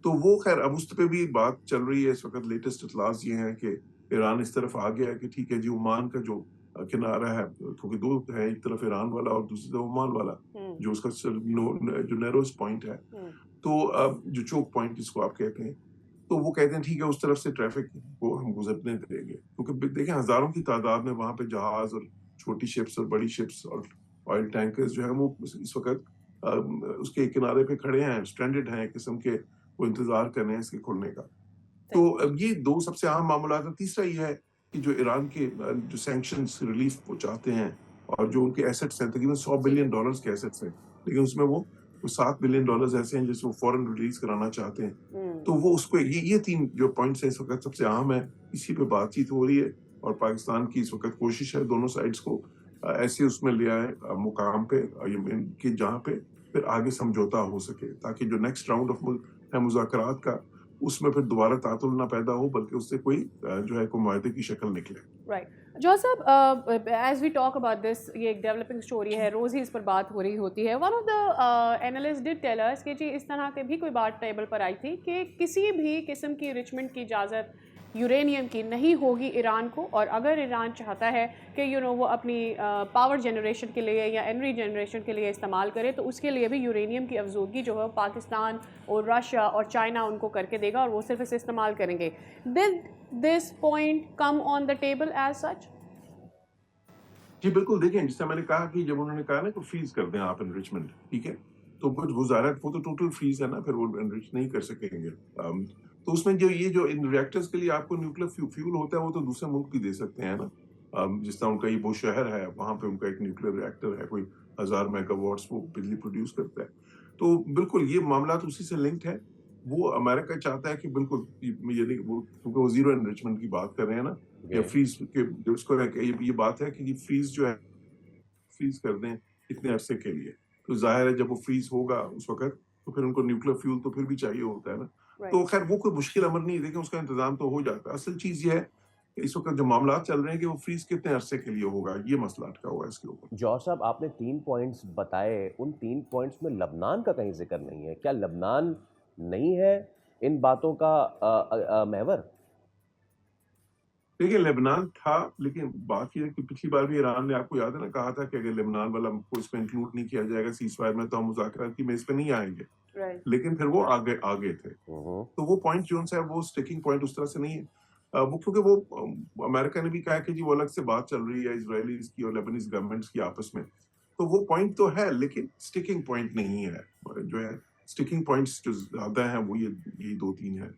तो वो खैर अब उस पे भी बात चल रही है इस वक्त। लेटेस्ट इतलास ये हैं कि ईरान इस तरफ आ गया है कि ठीक है जी, ओमान का जो किनारा है, क्योंकि दो है, एक तरफ ईरान वाला और दूसरी तरफ ओमान वाला, जो उसका जो नैरोस्ट पॉइंट है, तो अब जो चोक पॉइंट जिसको आप कहते हैं, तो वो कहते हैं ठीक है उस तरफ से ट्रैफिक को हम गुजरने देंगे, क्योंकि देखें हजारों की तादाद में वहां पे जहाज और छोटी शिप्स और बड़ी शिप्स और ऑयल टैंकर्स जो है वो इस वक्त उसके किनारे पे खड़े हैं, स्ट्रैंडेड हैं एक किस्म के, वो इंतजार कर रहे हैं इसके खुलने का। तो अब ये दो सबसे अहम मामला है। तीसरा ये है कि जो ईरान के जो सैंक्शंस रिलीफ वो चाहते हैं, और जो उनके एसेट्स हैं, तकरीबन $100 बिलियन के एसेट्स हैं, लेकिन उसमें वो वो $7 बिलियन ऐसे हैं जिसे वो फौरन रिलीज कराना चाहते हैं। तो वो उसको ये 3 जो पॉइंट्स हैं इस वक्त सबसे अहम है, इसी पे बातचीत हो रही है और पाकिस्तान की इस वक्त कोशिश है दोनों साइड्स को ऐसे उसमें ले आए मुकाम पे कि जहाँ पे फिर आगे समझौता हो सके, ताकि जो नेक्स्ट राउंड ऑफ मुज़ाकरात का उसमें फिर दोबारा तातुल ना पैदा हो, बल्कि उससे कोई जो है कोई मुआहदे की शक्ल निकले। राइट जॉ साहब, as we talk about this, ये एक डेवलपिंग स्टोरी है, रोज़ ही इस पर बात हो रही होती है। One of the analyst did tell us कि जी इस तरह के भी कोई बात टेबल पर आई थी कि किसी भी किस्म की रिचमेंट की इजाज़त यूरेनियम की नहीं होगी ईरान को, और अगर ईरान चाहता है कि वो अपनी पावर जनरेशन के लिए या एनर्जी जनरेशन के लिए इस्तेमाल करे, तो उसके लिए भी यूरेनियम की अफजोदगी जो है पाकिस्तान और रशिया और चाइना उनको करके देगा और वो सिर्फ इसे इस्तेमाल करेंगे। Did this point come on the table as such? जी बिल्कुल, देखें जिससे मैंने कहा कि जब उन्होंने कहा ना कि फ्रीज कर दें आप एनरिचमेंट, ठीक है, तो कुछ गुजारा वो तो टोटल फ्रीज है ना, फिर वो एनरिच नहीं कर सकेंगे। तो उसमें जो इन रिएक्टर्स के लिए आपको न्यूक्लियर फ्यूल होता है वो तो दूसरे मुल्क भी दे सकते हैं ना। जिस तरह उनका ये वो शहर है वहाँ पे उनका एक न्यूक्लियर रिएक्टर है, कोई 1000 मेगावाट्स वो बिजली प्रोड्यूस करता है। तो बिल्कुल ये मामला तो उसी से लिंक्ड है। वो अमेरिका चाहता है कि बिल्कुल ये नहीं, वो क्योंकि वो जीरो एनरिचमेंट की बात कर रहे हैं ना, या फ्रीज के जो उसको ये बात है कि फ्रीज जो है फ्रीज कर दें इतने अरसे के लिए। तो जाहिर है जब वो फ्रीज होगा उस वक्त तो फिर उनको न्यूक्लियर फ्यूल तो फिर भी चाहिए होता है ना। तो खैर वो कोई मुश्किल अमर नहीं है, देखिए उसका इंतजाम तो हो जाता है। असल चीज ये है कि इस वक्त जो मामला चल रहे हैं कि वो फ्रीज कितने अरसे के लिए होगा, ये मसला अटका हुआ है इसके ऊपर। जौहर साहब, आपने 3 पॉइंट्स बताए, उन 3 पॉइंट्स में लबनान का कहीं जिक्र नहीं है। क्या लबनान नहीं है इन बातों का महवर? देखिए लेबनान था, लेकिन बात यह है कि पिछली बार भी ईरान ने, आपको याद है ना, कहा था कि अगर लेबनान वाला को इसमें इंक्लूड नहीं किया जाएगा सीज़फायर में तो हम मुज़ाकरात की मेज पे नहीं आएंगे। लेकिन फिर वो आगे थे। तो वो पॉइंट जो है वो स्टिकिंग पॉइंट उस तरह से नहीं है। वो क्योंकि वो अमेरिका ने भी कहा कि जी वो अलग से बात चल रही है इजरायलीज की और लेबनीज गवर्नमेंट्स की आपस में, तो वो पॉइंट तो है लेकिन स्टिकिंग पॉइंट नहीं है। जो है स्टिकिंग पॉइंट्स जो ज्यादा हैं वो यही 2-3 है।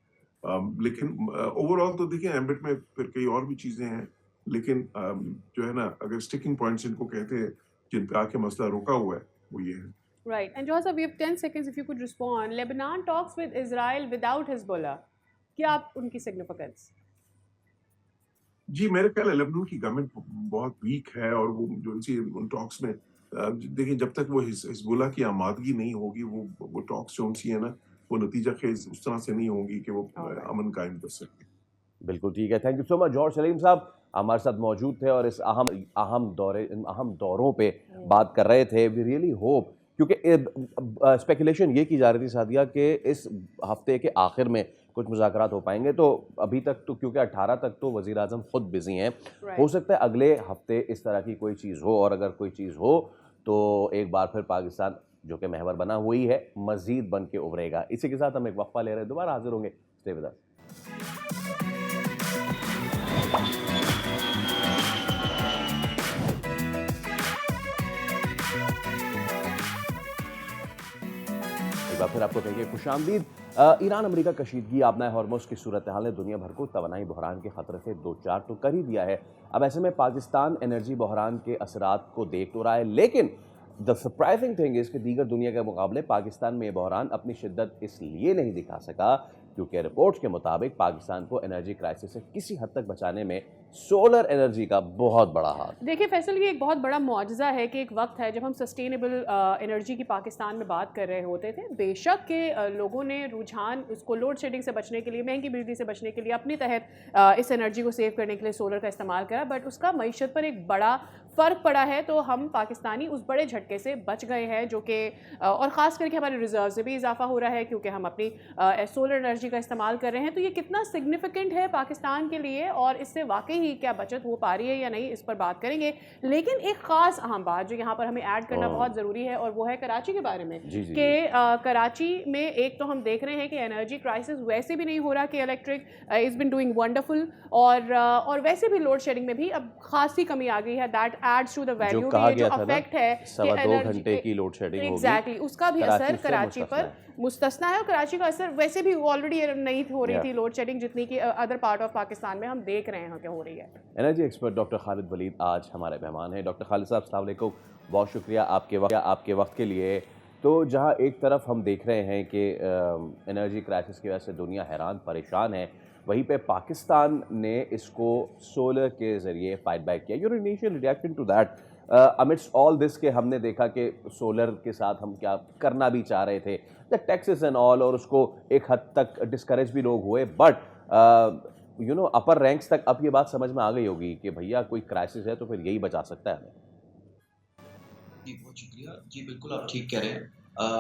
लेकिन ओवरऑल तो देखिए एम्बिट में फिर कई और भी चीजें हैं, लेकिन जो है ना, अगर स्टिकिंग पॉइंट्स इनको कहते हैं जिन पे आके मसला रुका हुआ है वो ये है। Right. And Joseph, we have 10 seconds if you could respond. Lebanon talks with Israel without Hezbollah. क्या आप उनकी सिग्निफिकेंस? जी मेरे ख्याल है लेबनान की गवर्नमेंट बहुत वीक है और वो जो उन टॉक्स में देखिए जब तक वो हिजबुल्लाह की आमादगी नहीं होगी वो टॉक्स जो उनसी है ना वो नतीजा खेज उस तरह से नहीं होगी कि वो अमन कायम कर सके। बिल्कुल ठीक है, थैंक यू सो मच। जौहर सलीम साहब हमारे साथ मौजूद थे और इस अहम दौरों पे बात कर रहे थे। वी रियली होप, क्योंकि स्पेकुलेशन ये की जा रही थी सादिया कि इस हफ्ते के आखिर में कुछ मुज़ाकरात हो पाएंगे, तो अभी तक तो क्योंकि 18 तक तो वज़ीर आज़म खुद बिजी हैं, हो सकता है अगले हफ्ते इस तरह की कोई चीज़ हो, और अगर कोई चीज़ हो तो एक बार फिर पाकिस्तान जो कि महवर बना हुई है मज़ीद बन के उभरेगा। इसी के साथ हम एक वक्फा ले रहे हैं, दोबारा हाजिर होंगे। Stay with us. फिर आपको कहेंगे खुशामदीद। ईरान अमेरिका कशीदगी आबनाए हॉर्मुज़ की सूरत हाल ने दुनिया भर को तवानाई बहरान के खतरे से दो चार तो कर ही दिया है। अब ऐसे में पाकिस्तान एनर्जी बहरान के असरात को देख तो रहा है, लेकिन द सरप्राइजिंग थिंग इज़ कि दीगर दुनिया के मुकाबले पाकिस्तान में ये बहरान अपनी शिद्दत इसलिए नहीं दिखा सका क्योंकि रिपोर्ट्स के मुताबिक पाकिस्तान को एनर्जी क्राइसिस से किसी हद तक बचाने में सोलर एनर्जी का बहुत बड़ा हाथ। देखिए फैसल, ये एक बहुत बड़ा मुआजिज़ा है कि एक वक्त है जब हम सस्टेनेबल एनर्जी की पाकिस्तान में बात कर रहे होते थे। बेशक के लोगों ने रुझान उसको लोड शेडिंग से बचने के लिए, महंगी बिजली से बचने के लिए अपने तहत इस एनर्जी को सेव करने के लिए सोलर का इस्तेमाल करा, बट उसका मईशत पर एक बड़ा फ़र्क पड़ा है। तो हम पाकिस्तानी उस बड़े झटके से बच गए हैं, जो कि और ख़ास करके हमारे रिजर्व से भी इजाफा हो रहा है क्योंकि हम अपनी सोलर एनर्जी का इस्तेमाल कर रहे हैं। तो ये कितना सिग्निफिकेंट है पाकिस्तान के लिए और इससे वाकई ही क्या बचत हो पा रही है या नहीं, इस पर बात करेंगे। लेकिन एक ख़ास अहम बात जो यहाँ पर हमें ऐड करना बहुत ज़रूरी है और वो है कराची के बारे में कि कराची में एक तो हम देख रहे हैं कि एनर्जी क्राइसिस वैसे भी नहीं हो रहा कि electric is been doing wonderful, और वैसे भी लोड शेडिंग में भी अब खासी कमी आ गई है। That adds to the value, ये जो अफेक्ट है 2 घंटे की लोड शेडिंग होगी, एग्जैक्टली उसका भी असर कराची पर मुस्तस्ना है। और कराची का असर वैसे भी ऑलरेडी नहीं हो रही थी लोड शेडिंग जितनी कि अदर पार्ट ऑफ पाकिस्तान में हम देख रहे हैं कि हो रही है। Energy expert doctor Khalid Waleed आज हमारे मेहमान हैं। डॉक्टर खालिद साहब अस्सलाम वालेकुम, बहुत शुक्रिया आपके वक्त के लिए। तो जहाँ एक तरफ हम देख रहे हैं कि एनर्जी क्राइसिस की वजह से दुनिया हैरान परेशान है, वहीं पे पाकिस्तान ने इसको सोलर के ज़रिए फाइट बैक किया। Your initial reaction to that amidst all this के हमने देखा कि सोलर के साथ हम क्या करना भी चाह रहे थे, द टैक्सेस एंड ऑल, और उसको एक हद तक डिस्करेज भी लोग हुए, बट अपर रैंक्स तक अब ये बात समझ में आ गई होगी कि भैया कोई क्राइसिस है तो फिर यही बचा सकता है हमें। जी, बहुत शुक्रिया। जी, बिल्कुल आप ठीक कह रहे हैं।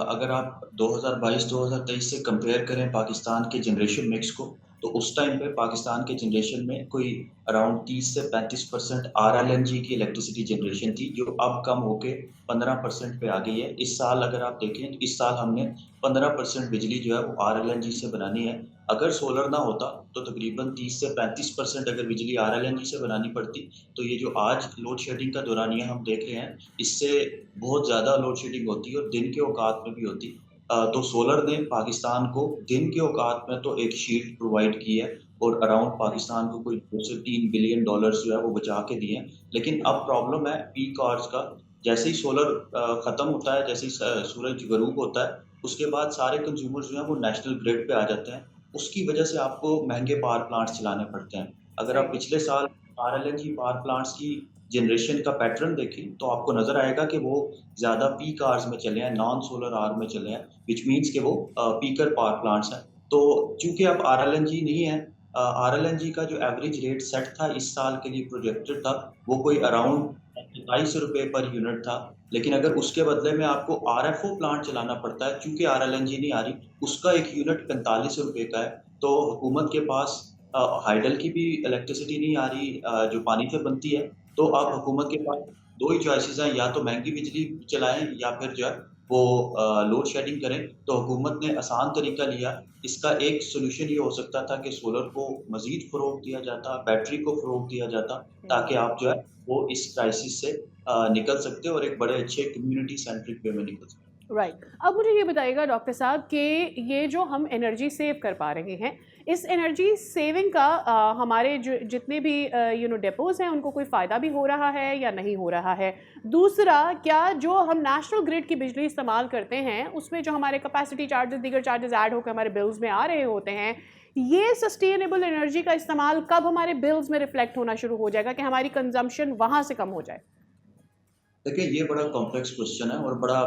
अगर आप 2022-2023 से कंपेयर करें पाकिस्तान के जनरेशन मिक्स को, तो उस टाइम पे पाकिस्तान के जनरेशन में कोई अराउंड 30 से 35% आरएलएनजी की इलेक्ट्रिसिटी जनरेशन थी, जो अब कम होके 15% पे आ गई है। इस साल अगर आप देखें, तो इस साल हमने 15% बिजली जो है वो आरएलएनजी से बनानी है। अगर सोलर ना होता, तो तकरीबन 30 से 35% अगर बिजली आरएलएनजी से बनानी पड़ती, तो ये जो आज लोड शेडिंग का दौरानिया हम देख रहे हैं, इससे बहुत ज़्यादा लोड शेडिंग होती है और दिन के औकात में भी होती। तो सोलर ने पाकिस्तान को दिन के औकात में तो एक शील्ड प्रोवाइड की है और अराउंड पाकिस्तान को कोई 2 से 3 बिलियन डॉलर्स जो है वो बचा के दिए हैं। लेकिन अब प्रॉब्लम है पीक आवर्स का। जैसे ही सोलर खत्म होता है, जैसे ही सूरज गरूब होता है, उसके बाद सारे कंज्यूमर्स जो हैं वो नेशनल ग्रिड पे आ जाते हैं। उसकी वजह से आपको महंगे पावर प्लांट्स चलाने पड़ते हैं। अगर आप पिछले साल आरएलएनजी पावर प्लांट्स की जनरेशन का पैटर्न देखें, तो आपको नजर आएगा कि वो ज़्यादा पीक आवर्स में चले हैं, नॉन सोलर आवर में चले हैं, विच मीन्स कि वो पीकर पावर प्लांट्स हैं। तो चूंकि अब आरएलएनजी नहीं है, आरएलएनजी का जो एवरेज रेट सेट था इस साल के लिए प्रोजेक्टेड था, वो कोई अराउंड 27 रुपये पर यूनिट था। लेकिन अगर उसके बदले में आपको आरएफओ प्लांट चलाना पड़ता है, चूंकि आरएलएनजी नहीं आ रही, उसका एक यूनिट 45 रुपये का है। तो हुकूमत के पास हाइडल की भी इलेक्ट्रिसिटी नहीं आ रही, जो पानी से बनती है। तो अब हुकूमत के पास दो ही चॉइसेस हैं, या तो महंगी बिजली चलाएं या फिर जो है वो लोड शेडिंग करें। तो हुकूमत ने आसान तरीका लिया। इसका एक सोल्यूशन ये हो सकता था कि सोलर को मजीद फ़रोग़ दिया जाता, बैटरी को फ़रोग़ दिया जाता, ताकि आप जो है वो इस क्राइसिस से निकल सकते और एक बड़े अच्छे कम्युनिटी सेंट्रिक वे में निकल सकते। राइट। अब मुझे ये बताइएगा डॉक्टर साहब कि ये जो हम एनर्जी सेव कर पा रहे हैं, इस एनर्जी सेविंग का हमारे जो जितने भी डेपोज हैं उनको कोई फ़ायदा भी हो रहा है या नहीं हो रहा है? दूसरा, क्या जो हम नेशनल ग्रिड की बिजली इस्तेमाल करते हैं उसमें जो हमारे कैपेसिटी चार्जेस, दीगर चार्जेस ऐड होकर हमारे बिल्स में आ रहे होते हैं, ये सस्टेनेबल एनर्जी का इस्तेमाल कब हमारे बिल्स में रिफ्लेक्ट होना शुरू हो जाएगा कि हमारी कंजम्पशन वहाँ से कम हो जाए? देखिए, ये बड़ा कॉम्प्लेक्स क्वेश्चन है और बड़ा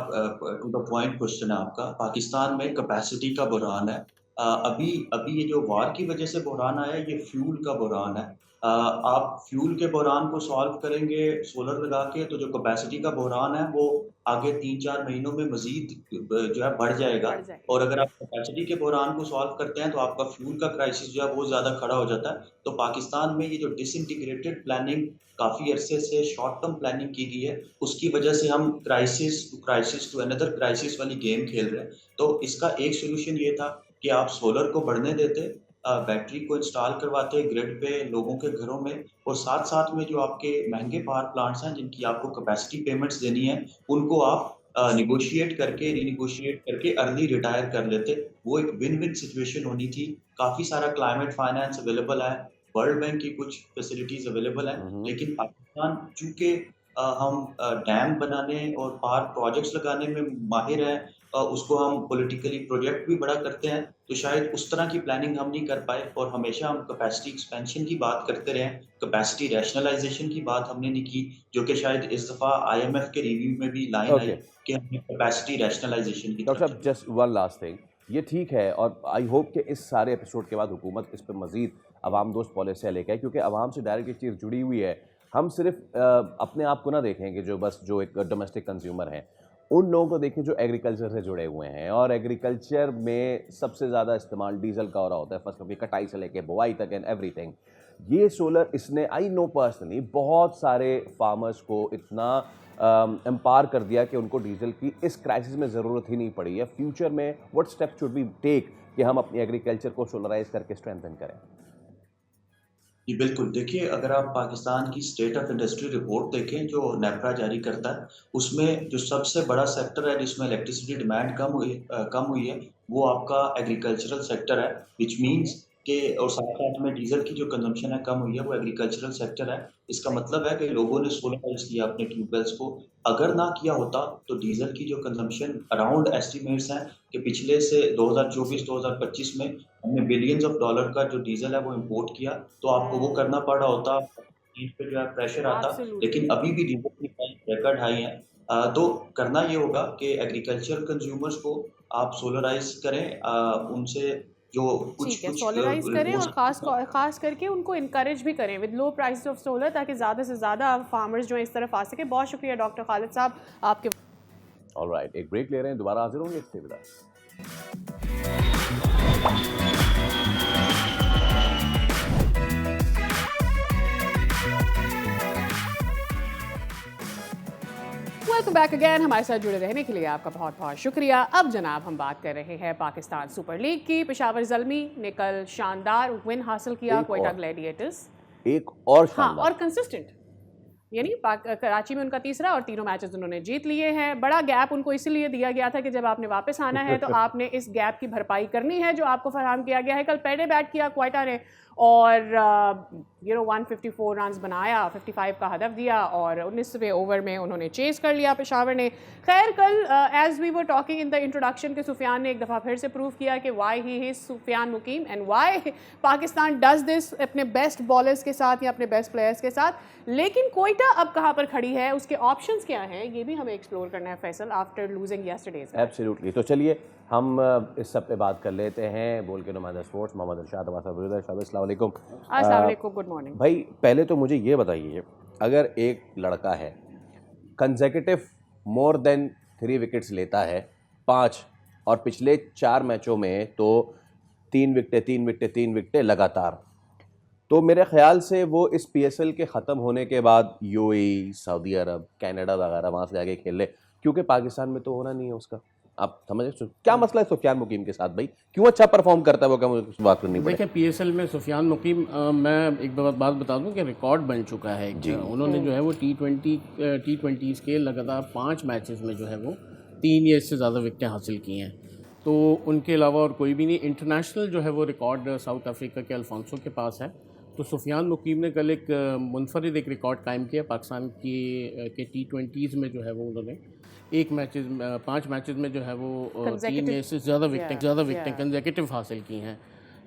टू द पॉइंट क्वेश्चन है आपका। पाकिस्तान में कैपेसिटी का बुरहान है। अभी अभी ये जो वार की वजह से बुरहान आया है, ये फ्यूल का बुरहान है। आप फ्यूल के बुरहान को सॉल्व करेंगे सोलर लगा के, तो जो कैपेसिटी का बुरहान है वो आगे 3-4 महीनों में मजीद जो है बढ़ जाएगा। बढ़ जाए। और अगर आप कैपेसिटी के बुरहान को सॉल्व करते हैं, तो आपका फ्यूल का क्राइसिस जो है बहुत ज़्यादा खड़ा हो जाता है। तो पाकिस्तान में ये जो डिसइंटीग्रेटेड प्लानिंग काफ़ी अरसे से शॉर्ट टर्म प्लानिंग की गई है, उसकी वजह से हम क्राइसिस टू अनदर क्राइसिस वाली गेम खेल रहे हैं। तो इसका एक सोल्यूशन ये था कि आप सोलर को बढ़ने देते, बैटरी को इंस्टॉल करवाते ग्रिड पे लोगों के घरों में, और साथ साथ में जो आपके महंगे पावर प्लांट्स हैं जिनकी आपको कैपेसिटी पेमेंट्स देनी है, उनको आप निगोशिएट करके, रीनिगोशिएट करके अर्ली रिटायर कर लेते। वो एक विन विन सिचुएशन होनी थी। काफ़ी सारा क्लाइमेट फाइनेंस अवेलेबल है, वर्ल्ड बैंक की कुछ फैसिलिटीज अवेलेबल हैं, लेकिन पाकिस्तान चूंकि हम डैम बनाने और पावर प्रोजेक्ट्स लगाने में माहिर हैं, उसको हम पॉलिटिकली प्रोजेक्ट भी बड़ा करते हैं, तो शायद उस तरह की प्लानिंग हम नहीं कर पाए और हमेशा हम कैपेसिटी एक्सपेंशन की बात करते रहे, कैपेसिटी रैशनलाइजेशन की बात हमने नहीं की, जो कि शायद इस दफ़ा आईएमएफ के रिव्यू में भी लाइन आई ओके कि हमें कैपेसिटी रैशनलाइजेशन की डॉक्टर तरफ साहब, जस्ट वन लास्ट थिंग, ये ठीक है और आई होप कि इस सारे एपिसोड के बाद हुकूमत इस पर मजीद अवाम दोस्त पॉलिसियाँ लेके आए, क्योंकि अवाम से डायरेक्ट ये चीज़ जुड़ी हुई है। हम सिर्फ अपने आप को ना देखें कि जो एक डोमेस्टिक कंज्यूमर हैं, उन लोगों को देखें जो एग्रीकल्चर से जुड़े हुए हैं, और एग्रीकल्चर में सबसे ज़्यादा इस्तेमाल डीजल का हो रहा होता है, फसलों की कटाई से लेके बुआई तक एंड एवरीथिंग। ये सोलर, इसने आई नो पर्सनली बहुत सारे फार्मर्स को इतना एम्पावर कर दिया कि उनको डीजल की इस क्राइसिस में ज़रूरत ही नहीं पड़ी है। फ्यूचर में what step should we take कि हम अपनी एग्रीकल्चर को सोलराइज करके स्ट्रेंथन करें? जी, बिल्कुल। देखिए, अगर आप पाकिस्तान की स्टेट ऑफ इंडस्ट्री रिपोर्ट देखें जो नेपरा जारी करता है, उसमें जो सबसे बड़ा सेक्टर है जिसमें इलेक्ट्रिसिटी डिमांड कम हुई है, वो आपका एग्रीकल्चरल सेक्टर है, विच मीन्स कि और साथ-साथ में डीज़ल की जो कंज़म्पशन है कम हुई है, वो एग्रीकल्चरल सेक्टर है। इसका मतलब है कि लोगों ने सोलराइज़ किया अपने ट्यूबवेल्स को। अगर ना किया होता तो डीज़ल की जो कंज़म्पशन अराउंड एस्टिमेट्स हैं कि पिछले से 2024-2025 में हमने बिलियंस ऑफ डॉलर का जो डीज़ल है वो इम्पोर्ट किया, तो आपको वो करना पड़ा होता, चीज़ पे जो है प्रेशर आता, लेकिन एब्सोल्युटली। अभी भी डीज़ल की प्राइस रिकॉर्ड हाई है। तो करना ये होगा कि एग्रीकल्चर कंज्यूमर्स को आप सोलराइज़ करें, उनसे जो ठीक है, कुछ-कुछ सोलराइज़ करें हो और सकता है। ख़ास करके उनको इनकरेज भी करें with low price of solar, ताकि ज़्यादा से ज़्यादा फार्मर्स जो हैं इस तरफ आ सकें। बहुत शुक्रिया डॉक्टर खालिद साहब आपके। ऑलराइट, एक ब्रेक ले रहे हैं, दोबारा हाजिर होंगे, stay with us. Welcome back again. हमारे साथ जुड़े रहने के लिए आपका बहुत बहुत शुक्रिया। अब जनाब हम बात कर रहे हैं पाकिस्तान सुपर लीग की। पेशावर ज़ल्मी ने कल शानदार विन हासिल किया एक क्वेटा और। ग्लैडिएटर्स। एक और हाँ, शानदार। और कंसिस्टेंट, यानी कराची में उनका तीसरा और तीनों मैचेस उन्होंने जीत लिए हैं। बड़ा गैप उनको इसीलिए दिया गया था कि जब आपने वापस आना है तो आपने इस गैप की भरपाई करनी है जो आपको फराहम किया गया है। कल पहले बैट किया क्वेटा ने और 154 रन्स बनाया, 55 का हदफ दिया और 19वें ओवर में उन्होंने चेस कर लिया पेशावर ने। खैर कल as we were talking in the introduction के सुफियान ने एक दफ़ा फिर से प्रूव किया कि why he is Sufiyan Muqeem and why Pakistan does this अपने बेस्ट बॉलर्स के साथ या अपने बेस्ट प्लेयर्स के साथ। लेकिन कोयटा अब कहाँ पर खड़ी है, उसके ऑप्शंस क्या हैं, ये भी हमें एक्सप्लोर करना है Faisal after losing yesterday's. Absolutely. तो चलिए हम इस सब पे बात कर लेते हैं। बोल के नुमाइंदा स्पोर्ट्स मोहम्मद इरशाद हमारे साथ मौजूद है। शाबाश, अस्सलाम वालेकुम। अस्सलाम वालेकुम, गुड मॉर्निंग। भाई पहले तो मुझे ये बताइए, अगर एक लड़का है कंसेक्यूटिव मोर देन 3 विकेट्स लेता है 5, और पिछले 4 मैचों में तो 3 विकेटें लगातार, तो मेरे ख्याल से वो इस पीएसएल के ख़त्म होने के बाद यूएई, सऊदी अरब, कनाडा वगैरह वहाँ से आगे खेल ले, क्योंकि पाकिस्तान में तो होना नहीं है उसका। आप समझे क्या मसला है सुफियान मुकीम के साथ भाई, क्यों अच्छा परफॉर्म करता है वो, क्या मुझे कुछ बात करनी पड़े? देखिए पीएसएल में सुफियान मुकीम, मैं एक बात बता दूं कि रिकॉर्ड बन चुका है कि उन्होंने जो है वो टी20s के लगातार 5 मैचेस में जो है वो 3 या इससे ज़्यादा विकेटें हासिल की हैं। तो उनके अलावा और कोई भी नहीं। इंटरनेशनल जो है वो रिकॉर्ड साउथ अफ्रीका के अल्फांसो के पास है। तो सुफियान मुकीम ने कल एक मुनफरिद एक रिकॉर्ड कायम किया पाकिस्तान के टी20s में, जो है वो उन्होंने 5 मैचेस में जो है वो 3 या इससे ज़्यादा विकेटें कंसेक्यूटिव हासिल की हैं।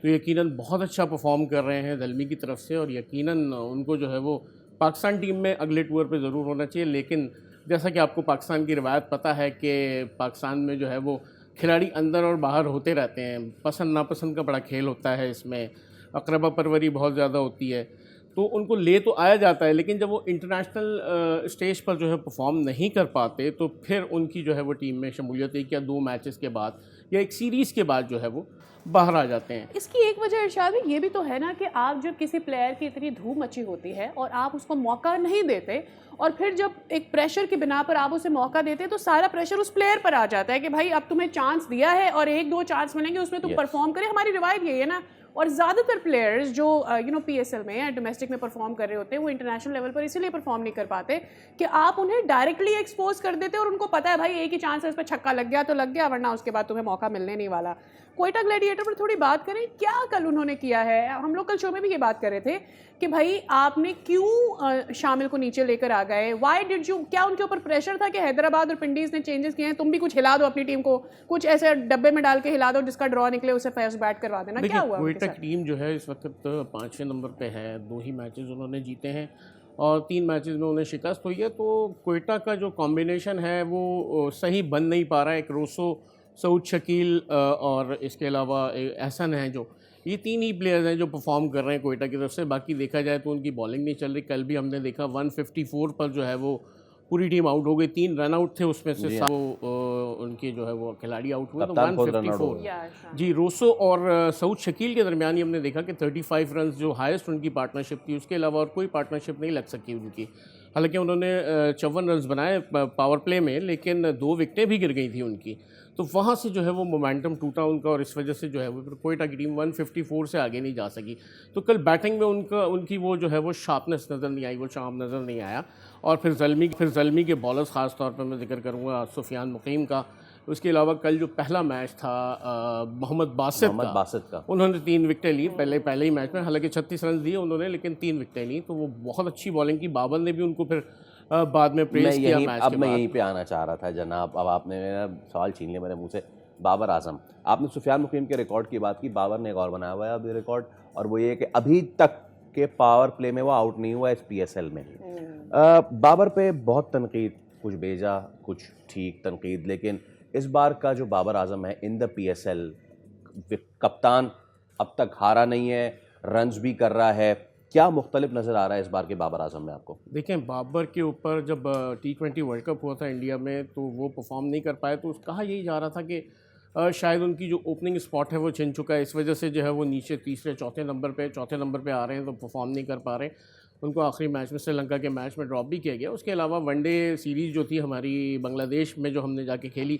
तो यकीनन बहुत अच्छा परफॉर्म कर रहे हैं ज़ल्मी की तरफ से, और यकीनन उनको जो है वो पाकिस्तान टीम में अगले टूर पे ज़रूर होना चाहिए। लेकिन जैसा कि आपको पाकिस्तान की रिवायत पता है कि पाकिस्तान में जो है वो खिलाड़ी अंदर और बाहर होते रहते हैं, पसंद नापसंद का बड़ा खेल होता है, इसमें अकरबा परवरी बहुत ज़्यादा होती है। तो उनको ले तो आया जाता है, लेकिन जब वो इंटरनेशनल स्टेज पर जो है परफॉर्म नहीं कर पाते तो फिर उनकी जो है वो टीम में शमूलियत 1 या 2 मैचेस के बाद या एक सीरीज़ के बाद जो है वो बाहर आ जाते हैं। इसकी एक वजह इरशाद भाई ये भी तो है ना कि आप जब किसी प्लेयर की इतनी धूम मची होती है और आप उसको मौका नहीं देते, और फिर जब एक प्रेशर की बिना पर आप उसे मौका देते तो सारा प्रेशर उस प्लेयर पर आ जाता है कि भाई अब तुम्हें चांस दिया है और 1-2 चांस मिलेंगे, उसमें तुम परफॉर्म करें। हमारी रिवायत यही है ना। और ज़्यादातर प्लेयर्स जो पीएसएल में या डोमेस्टिक में परफॉर्म कर रहे होते हैं वो इंटरनेशनल लेवल पर इसीलिए परफॉर्म नहीं कर पाते कि आप उन्हें डायरेक्टली एक्सपोज कर देते और उनको पता है भाई एक ही चांस है, इस पर छक्का लग गया तो लग गया, वरना उसके बाद तुम्हें मौका मिलने नहीं वाला। क्वेटा ग्लैडिएटर पर थोड़ी बात करें, क्या कल उन्होंने किया है। हम लोग कल शो में भी ये बात कर रहे थे कि भाई आपने क्यों शामिल को नीचे लेकर आ गए, वाई डिड यू, क्या उनके ऊपर प्रेशर था कि हैदराबाद और पिंडीज ने चेंजेस किए हैं, तुम भी कुछ हिला दो अपनी टीम को, कुछ ऐसे डब्बे में डाल के हिला दो, जिसका ड्रॉ निकले उसे फर्स्ट बैट करवा देना, क्या हुआ? क्वेटा की टीम जो है इस वक्त 5वें नंबर पे है, 2 ही मैचेस उन्होंने जीते हैं और 3 मैचेस में उन्हें शिकस्त हुई है। तो क्वेटा का जो कॉम्बिनेशन है वो सही बन नहीं पा रहा है। एक रोसो, सऊद शकील और इसके अलावा एहसन है, जो ये 3 ही प्लेयर्स हैं जो परफॉर्म कर रहे हैं क्वेटा की तरफ से। बाकी देखा जाए तो उनकी बॉलिंग नहीं चल रही। कल भी हमने देखा 154 पर जो है वो पूरी टीम आउट हो गई। 3 रन आउट थे, उसमें से उनके जो है वो खिलाड़ी आउट हुए, तो 154। जी, रोसो और सऊद शकील के दरमियान ही हमने देखा कि 35 रन जो हाईएस्ट उनकी पार्टनरशिप थी, उसके अलावा और कोई पार्टनरशिप नहीं लग सकी उनकी। हालांकि उन्होंने 54 रन बनाए पावर प्ले में, लेकिन 2 विकेटें भी गिर गई थी उनकी। तो वहाँ से जो है वो मोमेंटम टूटा उनका, और इस वजह से जो है वो क्वेटा की टीम 154 से आगे नहीं जा सकी। तो कल बैटिंग में उनकी वो जो है वो शार्पनेस नज़र नहीं आई, वो शार्प नज़र नहीं आया। और फिर ज़ल्मी के बॉलर्स ख़ास तौर पर मैं जिक्र करूँगा सुफियान मुकीम का, उसके अलावा कल जो पहला मैच था मोहम्मद बासित का उन्होंने 3 विकेटें ली पहले ही मैच में, हालांकि 36 रन दिए उन्होंने लेकिन 3 विकेटें ली, तो वो बहुत अच्छी बॉलिंग की। बाबर ने भी उनको फिर बाद में प्रेज किया मैच के बाद। मैं यहीं पे आना चाह रहा था जनाब, अब आपने मेरा सवाल छीन लिया मेरे मुंह से। बाबर आजम, आपने सुफियान मुकीम के रिकॉर्ड की बात की, बाबर ने एक और बनाया हुआ है अभी रिकॉर्ड, और वो ये कि अभी तक के पावर प्ले में वो आउट नहीं हुआ इस PSL में। बाबर पे बहुत तनकीद, कुछ बेजा कुछ ठीक तनकीद, लेकिन इस बार का जो बाबर आजम है इन द PSL, कप्तान अब तक हारा नहीं है, रन्स भी कर रहा है, क्या मुख्तलिफ नज़र आ रहा है इस बार के बाबर आजम में आपको? देखें, बाबर के ऊपर जब T20 वर्ल्ड कप हुआ था इंडिया में तो वो परफॉर्म नहीं कर पाए, तो कहा यही जा रहा था कि शायद उनकी जो ओपनिंग स्पॉट है वो छिन चुका है, इस वजह से जो है वो नीचे तीसरे चौथे नंबर पे आ रहे हैं, तो परफॉर्म नहीं कर पा रहे। उनको आखिरी मैच में श्रीलंका के मैच में ड्रॉप भी किया गया। उसके अलावा वनडे सीरीज़ जो थी हमारी बांग्लादेश में जो हमने जाके खेली,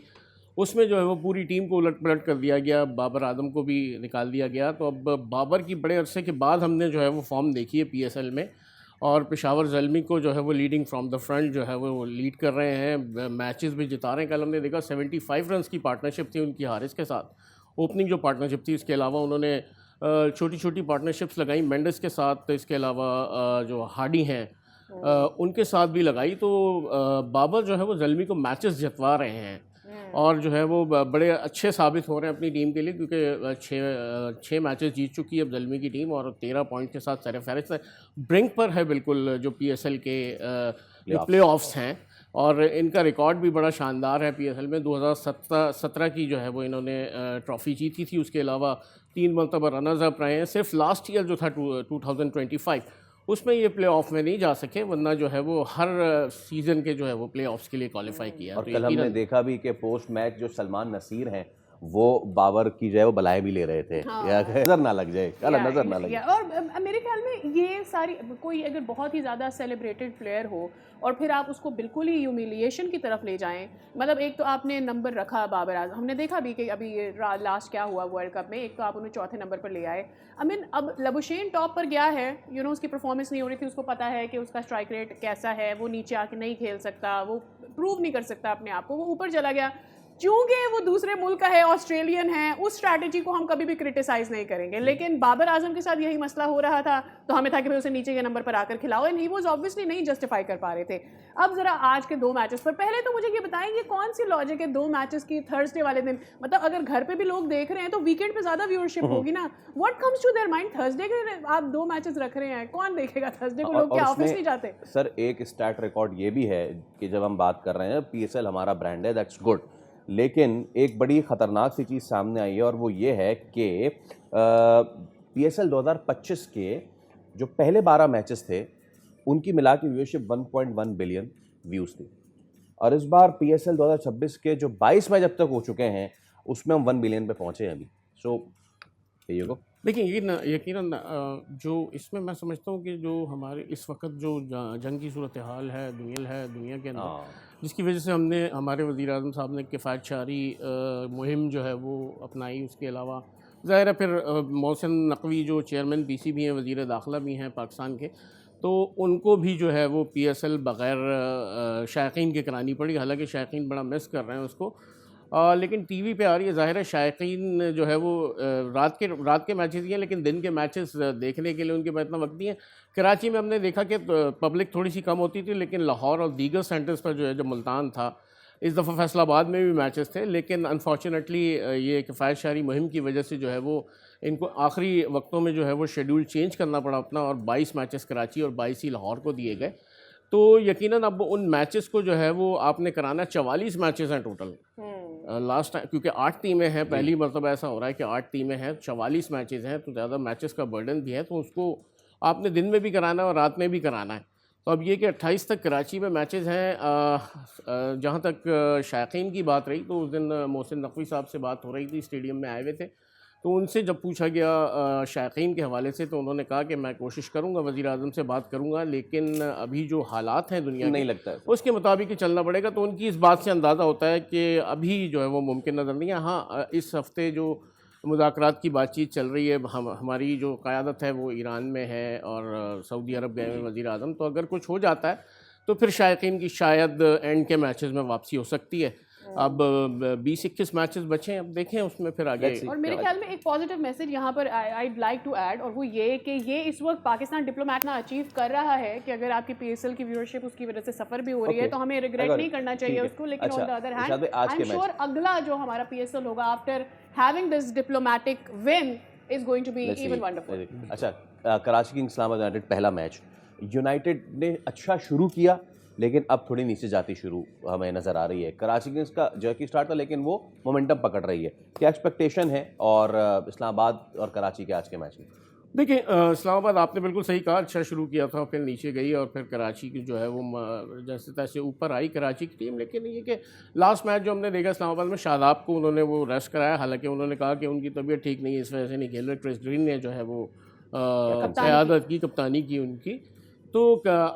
उसमें जो है वो पूरी टीम को उलट पलट कर दिया गया, बाबर आजम को भी निकाल दिया गया। तो अब बाबर की बड़े अरसे के बाद हमने जो है वो फॉर्म देखी है PSL में, और पेशावर ज़ल्मी को जो है वो लीडिंग फ्रॉम द फ्रंट जो है वो लीड कर रहे हैं, मैचेस भी जिता रहे हैं। कल हमने देखा 75 रन्स की पार्टनरशिप थी उनकी हारिस के साथ, ओपनिंग जो पार्टनरशिप थी। इसके अलावा उन्होंने छोटी छोटी पार्टनरशिप्स लगाई मेंडिस के साथ, इसके अलावा जो हार्डी हैं उनके साथ भी लगाई। तो बाबर जो है वो ज़ल्मी को मैचेस जितवा रहे हैं, और जो है वो बड़े अच्छे साबित हो रहे हैं अपनी टीम के लिए, क्योंकि 6 मैचेस जीत चुकी है अब ज़ल्मी की टीम, और 13 पॉइंट के साथ सरफहरिस्त है, ब्रिंक पर है बिल्कुल जो PSL के प्ले ऑफ्स हैं। और इनका रिकॉर्ड भी बड़ा शानदार है PSL में। 2017 की जो है वो इन्होंने ट्रॉफ़ी जीती थी, उसके अलावा 3 मरतबा रनर्स अप रहे हैं। सिर्फ लास्ट ईयर जो था 2025 उसमें ये प्ले ऑफ में नहीं जा सके, वरना जो है वो हर सीज़न के जो है वो प्ले ऑफ्स के लिए क्वालिफाई किया। और तो कल हमने देखा भी कि पोस्ट मैच जो सलमान नसीर हैं वो बाबर की जो है वो बलाएं भी ले रहे थे, या नजर ना लग जाए, नजर ना लगे। और मेरे ख्याल में ये सारी, कोई अगर बहुत ही ज़्यादा सेलिब्रेटेड प्लेयर हो और फिर आप उसको बिल्कुल ही ह्यूमिलिएशन की तरफ ले जाएं, मतलब एक तो आपने नंबर रखा बाबर आजम, हमने देखा भी कि अभी ये लास्ट क्या हुआ वर्ल्ड कप में, एक तो आप उन्हें चौथे नंबर पर ले आए। आई मीन अब लबुशेन टॉप पर गया है, उसकी परफॉर्मेंस नहीं हो रही थी, उसको पता है कि उसका स्ट्राइक रेट कैसा है, वो नीचे आके नहीं खेल सकता, वो प्रूव नहीं कर सकता अपने आप को, वो ऊपर चला गया। चूंकि वो दूसरे मुल्क का है, ऑस्ट्रेलियन है, उस स्ट्रैटेजी को हम कभी भी क्रिटिसाइज नहीं करेंगे, लेकिन बाबर आजम के साथ यही मसला हो रहा था, तो हमें था कि भाई उसे नीचे के नंबर पर आकर खिलाओ, एंड ही वाज ऑब्वियसली नहीं जस्टिफाई कर पा रहे थे। अब जरा आज के 2 मैचेस पर, पहले तो मुझे ये बताएं ये कौन सी लॉजिक है 2 मैचेस की थर्सडे वाले दिन, मतलब अगर घर पे भी लोग देख रहे हैं तो वीकेंड पे ज्यादा व्यूअरशिप होगी ना, what comes to their mind Thursday के आप 2 मैचेस रख रहे हैं, कौन देखेगा थर्सडे को, लोग क्या ऑफिस नहीं जाते? सर एक स्टैट रिकॉर्ड ये भी है कि जब हम बात कर रहे हैं PSL हमारा ब्रांड है, दैट्स गुड, लेकिन एक बड़ी ख़तरनाक सी चीज़ सामने आई है, और वो ये है कि PSL 2025 के जो पहले 12 मैचेस थे उनकी मिला के व्यूअरशिप 1.1 बिलियन व्यूज़ थी, और इस बार PSL 2026 के जो 22 मैच अब तक हो चुके हैं उसमें हम 1 बिलियन पे पहुँचे हैं अभी। सो ये को देखिए, यकीनन जो इसमें मैं समझता हूँ कि जो हमारे इस वक्त जो जंग की सूरत हाल है दुनिया के अंदर, जिसकी वजह से हमने हमारे वज़ीर आज़म साहब ने किफ़ायत शारी मुहिम जो है वो अपनाई। उसके अलावा ज़ाहिर है फिर मोहसिन नकवी जो चेयरमैन PCB हैं, वज़ीर दाखिला भी हैं पाकिस्तान के, तो उनको भी जो है वो PSL बग़ैर शायकीन के करानी पड़ी। हालांकि शायकीन बड़ा मिस कर रहे हैं उसको, लेकिन TV पे आ रही है। ज़ाहिर है शायकीन जो है वो रात के मैचेस ही हैं, लेकिन दिन के मैचेस देखने के लिए उनके पास इतना वक्त नहीं है। कराची में हमने देखा कि पब्लिक थोड़ी सी कम होती थी, लेकिन लाहौर और दीगर सेंटर्स पर जो है, जो मुल्तान था, इस दफ़ा फैसलाबाद में भी मैचेस थे, लेकिन अनफॉर्चुनेटली ये किफ़ायत शारी मुहिम की वजह से जो है वो इनको आखिरी वक्तों में जो है वो शेड्यूल चेंज करना पड़ा अपना, और 22 मैचेस कराची और 22 ही लाहौर को दिए गए। तो यकीनन अब उन मैचेस को जो है वो आपने कराना, 44 मैचेस हैं टोटल लास्ट टाइम, क्योंकि 8 टीमें हैं, पहली मरतबा ऐसा हो रहा है कि 8 टीमें हैं, 44 मैचेस हैं, तो ज़्यादा मैचेस का बर्डन भी है, तो उसको आपने दिन में भी कराना है और रात में भी कराना है। तो अब ये कि 28 तक कराची में मैचेस हैं। जहाँ तक शायकीन की बात रही, तो उस दिन मोहसिन नकवी साहब से बात हो रही थी, स्टेडियम में आए हुए थे, तो उनसे जब पूछा गया शायकीन के हवाले से, तो उन्होंने कहा कि मैं कोशिश करूंगा, वज़ीर आज़म से बात करूंगा, लेकिन अभी जो हालात हैं दुनिया नहीं के, लगता है उसके मुताबिक ही चलना पड़ेगा। तो उनकी इस बात से अंदाज़ा होता है कि अभी जो है वो मुमकिन नज़र नहीं है। हाँ, इस हफ़्ते जो मुज़ाकरात की बातचीत चल रही है, हमारी जो क़यादत है वो ईरान में है और सऊदी अरब गए हुए वज़ीर आज़म, तो अगर कुछ हो जाता है तो फिर शायकीन की शायद एंड के मैचेस में वापसी हो सकती है। अब 20-21 मैचेस बचे हैं, अब देखें उसमें फिर आगे। Let's see. और मेरे ख्याल में एक पॉजिटिव मैसेज यहाँ पर आई लाइक टू ऐड, और वो ये कि ये इस वक्त पाकिस्तान डिप्लोमेट ना अचीव कर रहा है कि अगर आपकी पीएसएल की व्यूअरशिप उसकी वजह से सफर भी हो रही है Okay. तो हमें रिग्रेट अगर- नहीं करना चाहिए ठीक है। उसको, लेकिन अच्छा, ऑन द अदर इरशाद भाई, आज हैंड के आई एम मैच- श्योर अगला जो हमारा पीएसएल होगा after having this diplomatic win is going to be Let's see. Even wonderful. अच्छा, कराची किंग्स इस्लामाबाद यूनाइटेड पहला मैच, यूनाइटेड ने अच्छा शुरू किया लेकिन अब थोड़ी नीचे जाती शुरू हमें नज़र आ रही है। कराची किंग्स का जर्की स्टार्ट था लेकिन वो मोमेंटम पकड़ रही है, क्या एक्सपेक्टेशन है और इस्लामाबाद और कराची के आज के मैच में? देखिए, इस्लामाबाद आपने बिल्कुल सही कहा, अच्छा शुरू किया था, फिर नीचे गई और फिर कराची की जो है वो जैसे तैसे ऊपर आई कराची की टीम। लेकिन ये कि लास्ट मैच जो हमने देखा इस्लामाबाद में, शादाब को उन्होंने वो रेस्ट कराया, हालांकि उन्होंने कहा कि उनकी तबीयत ठीक नहीं है इस वजह से नहीं खेल रहे। क्रिस ग्रीन ने जो है वो क़यादत की, कप्तानी की उनकी। तो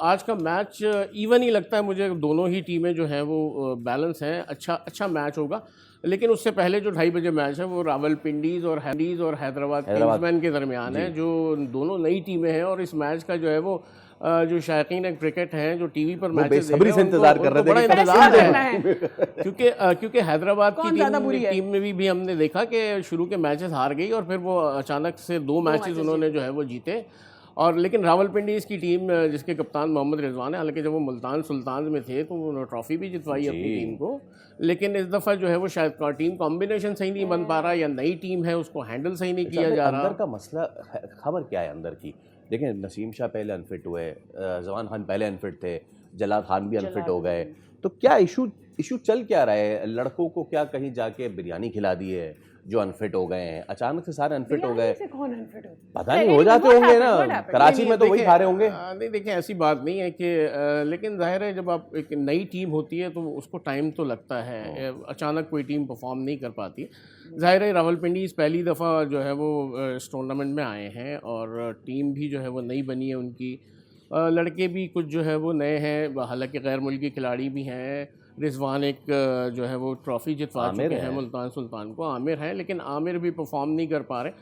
आज का मैच इवन ही लगता है मुझे, दोनों ही टीमें जो हैं वो बैलेंस हैं, अच्छा मैच होगा। लेकिन उससे पहले जो 2:30 बजे मैच है वो रावलपिंडीज़ और हैदराबाद किंग्समैन के दरमियान है, जो दोनों नई टीमें हैं। और इस मैच का जो है वो जो शायकीन क्रिकेट हैं जो टीवी पर मैच बेसब्री से इंतजार कर रहे थे बड़ा कि कब इंतजार करना है है। क्योंकि हैदराबाद कौन की ज़्यादा बुरी है? टीम में भी हमने देखा कि शुरू के मैचेस हार गई और फिर वो अचानक से 2 मैचेस उन्होंने जो है वो जीते। और लेकिन रावलपिंडी की टीम जिसके कप्तान मोहम्मद रिजवान है, हालांकि जब वो मुल्तान सुल्तान में थे तो उन्होंने ट्रॉफी भी जितवाई अपनी टीम को, लेकिन इस दफ़ा जो है वो शायद टीम कॉम्बिनेशन सही नहीं बन पा रहा, या नई टीम है उसको हैंडल सही नहीं किया जा रहा। अंदर का मसला खबर क्या है अंदर की? देखें, नसीम शाह पहले अनफिट हुए, जवान खान पहले अनफिट थे, जलाल खान भी अनफिट हो गए, तो क्या इशू चल क्या रहा है? लड़कों को क्या कहीं जाके बिरयानी खिला दी है जो अनफिट हो गए हैं? अचानक से सारे अनफिट हो गए, कौन अनफिट हो? पता नहीं, हो जाते होंगे ना, कराची में तो वही खा रहे होंगे। नहीं देखिए, ऐसी बात नहीं है कि लेकिन जाहिर है जब आप एक नई टीम होती है तो उसको टाइम तो लगता है, अचानक कोई टीम परफॉर्म नहीं कर पाती। जाहिर है रावलपिंडी पहली दफ़ा जो है वो इस टूर्नामेंट में आए हैं और टीम भी जो है वो नई बनी है उनकी, लड़के भी कुछ जो है वो नए हैं, हालांकि गैर मुल्की खिलाड़ी भी हैं। रिजवान एक जो है वो ट्रॉफ़ी जितवा चुके हैं मुल्तान सुल्तान को, आमिर हैं, लेकिन आमिर भी परफॉर्म नहीं कर पा रहे।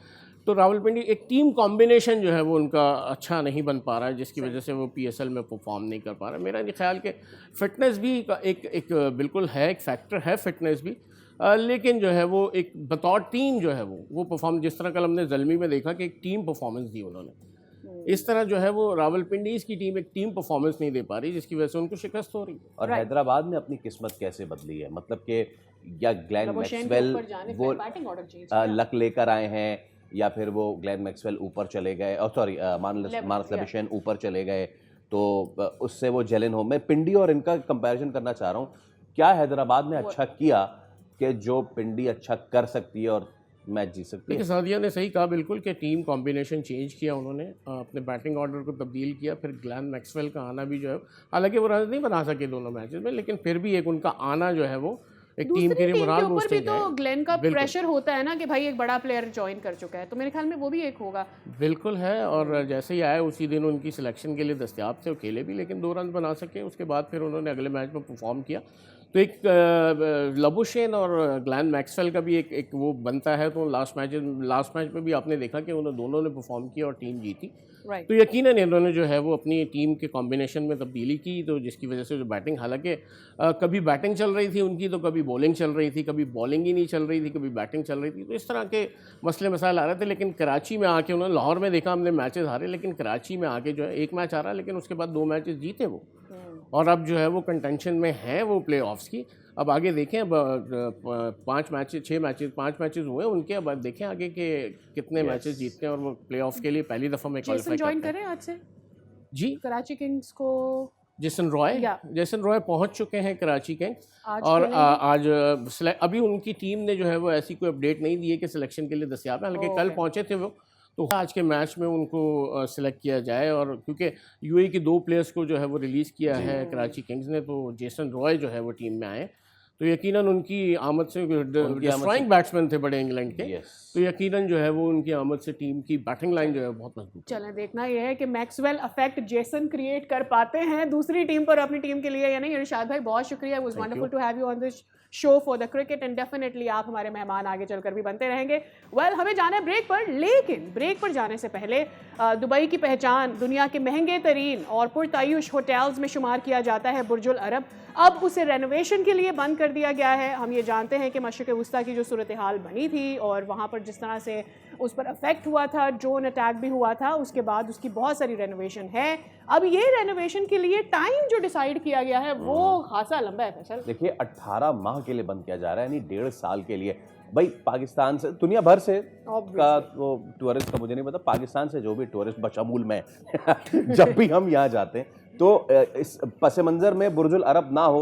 तो रावलपिंडी एक टीम कॉम्बिनेशन जो है वो उनका अच्छा नहीं बन पा रहा है, जिसकी वजह से वो पीएसएल में परफॉर्म नहीं कर पा रहा। मेरा नहीं ख्याल कि फ़िटनेस भी एक बिल्कुल है, एक फैक्टर है फ़िटनेस भी, लेकिन जो है वो एक बतौर टीम जो है वो परफॉर्म, जिस तरह कल हमने ज़ल्मी में देखा कि एक टीम परफॉर्मेंस दी उन्होंने, इस तरह जो है वो रावलपिंडीज़ की टीम एक टीम परफॉर्मेंस नहीं दे पा रही, जिसकी वजह से उनको शिकस्त हो रही है। और हैदराबाद ने अपनी किस्मत कैसे बदली है? मतलब कि या ग्लेन मैक्सवेल वो लक लेकर आए हैं, या फिर वो ग्लेन मैक्सवेल ऊपर चले गए, और सॉरी मार्नस लेबिशन ऊपर चले गए, तो उससे वो जेलन हो। मैं पिंडी और इनका कंपैरिजन करना चाह रहा हूँ, क्या हैदराबाद ने अच्छा किया कि जो पिंडी अच्छा कर सकती है और मैच जीत सकती है? देखिए, सादिया ने सही कहा बिल्कुल कि टीम कॉम्बिनेशन चेंज किया उन्होंने, अपने बैटिंग ऑर्डर को तब्दील किया, फिर ग्लेन मैक्सवेल का आना भी जो है, हालांकि वो रन नहीं बना सके दोनों मैचेस में, लेकिन फिर भी एक उनका आना जो है वो एक टीम के लिए मोराल बूस्टिंग तो है। ग्लेन का प्रेशर होता है ना कि भाई एक बड़ा प्लेयर ज्वाइन कर चुका है, तो मेरे ख्याल में वो भी एक होगा। बिल्कुल है, और जैसे ही आए उसी दिन उनकी सिलेक्शन के लिए दस्तयाब थे, वो खेले भी लेकिन 2 रन बना सके, उसके बाद फिर उन्होंने अगले मैच में परफॉर्म किया। तो एक लबुशेन और ग्लेन मैक्सवेल का भी एक वो बनता है। तो लास्ट मैच में भी आपने देखा कि उन्होंने दोनों ने परफॉर्म किया और टीम जीती। तो यकीनन इन्होंने जो है वो अपनी टीम के कॉम्बिनेशन में तब्दीली की, तो जिसकी वजह से जो बैटिंग, हालांकि कभी बैटिंग चल रही थी उनकी तो कभी बॉलिंग चल रही थी, कभी बॉलिंग ही नहीं चल रही थी, कभी बैटिंग चल रही थी, तो इस तरह के मसले मसाइल आ रहे थे। लेकिन कराची में आके उन्होंने, लाहौर में देखा हमने मैचेस हारे, लेकिन कराची में आके जो है 1 मैच हारा, लेकिन उसके बाद 2 मैचेस जीते वो, और अब जो है वो कंटेंशन में हैं वो प्लेऑफ्स की। अब आगे देखें, अब 5 मैचेस हुए उनके, अब देखें आगे के कितने मैचेस जीतते हैं और वो प्लेऑफ के लिए पहली दफ़ा में क्वालिफाई ज्वाइन करते हैं। करें आज से जी, कराची किंग्स को जेसन रॉय पहुंच चुके हैं कराची किंग्स, आज और आज अभी उनकी टीम ने जो है वो ऐसी कोई अपडेट नहीं दी है कि सिलेक्शन के लिए दस्तयाब है, हालांकि कल पहुंचे थे वो, तो आज के मैच में उनको सिलेक्ट किया जाए। और क्योंकि यूएई के 2 प्लेयर्स को जो है वो रिलीज़ किया है कराची किंग्स ने, तो जेसन रॉय जो है वो टीम में आए, तो यकीनन उनकी आमद से, डिस्ट्रॉइंग बैट्समैन थे बड़े इंग्लैंड के, तो यकीनन जो है वो उनकी आमद से टीम की बैटिंग लाइन जो है बहुत मजबूत। चलें, देखना ये है कि मैक्सवेल अफेक्ट जेसन क्रिएट कर पाते हैं दूसरी टीम पर अपनी टीम के लिए या नहीं। इरशाद भाई, बहुत शुक्रिया, was wonderful to have you on this show for the cricket, and definitely आप हमारे मेहमान आगे चलकर भी बनते रहेंगे। हमें जाना है ब्रेक पर, लेकिन ब्रेक पर जाने से पहले दुबई की पहचान दुनिया के महंगे तरीन और पुरतायुश होटल्स में शुमार किया जाता है बुर्जुल अरब। अब उसे रेनोवेशन के लिए बंद कर कर दिया गया है। हम ये जानते हैं कि मशरिक़ वस्ता की जो सूरत हाल बनी थी और वहाँ पर जिस तरह से उस पर अफेक्ट हुआ था, ड्रोन अटैक भी हुआ था, उसके बाद उसकी बहुत सारी रेनोवेशन है। अब ये रेनोवेशन के लिए टाइम जो डिसाइड किया गया है वो खासा लंबा है फैसल। देखिए 18 माह के लिए बंद किया जा रहा है, यानी 1.5 साल के लिए। भाई पाकिस्तान से, दुनिया भर से का वो टूरिस्ट का मुझे नहीं पता, पाकिस्तान से जो भी टूरिस्ट बशमूल में जब भी हम यहाँ जाते हैं तो इस पस मंज़र में बुर्जुल अरब ना हो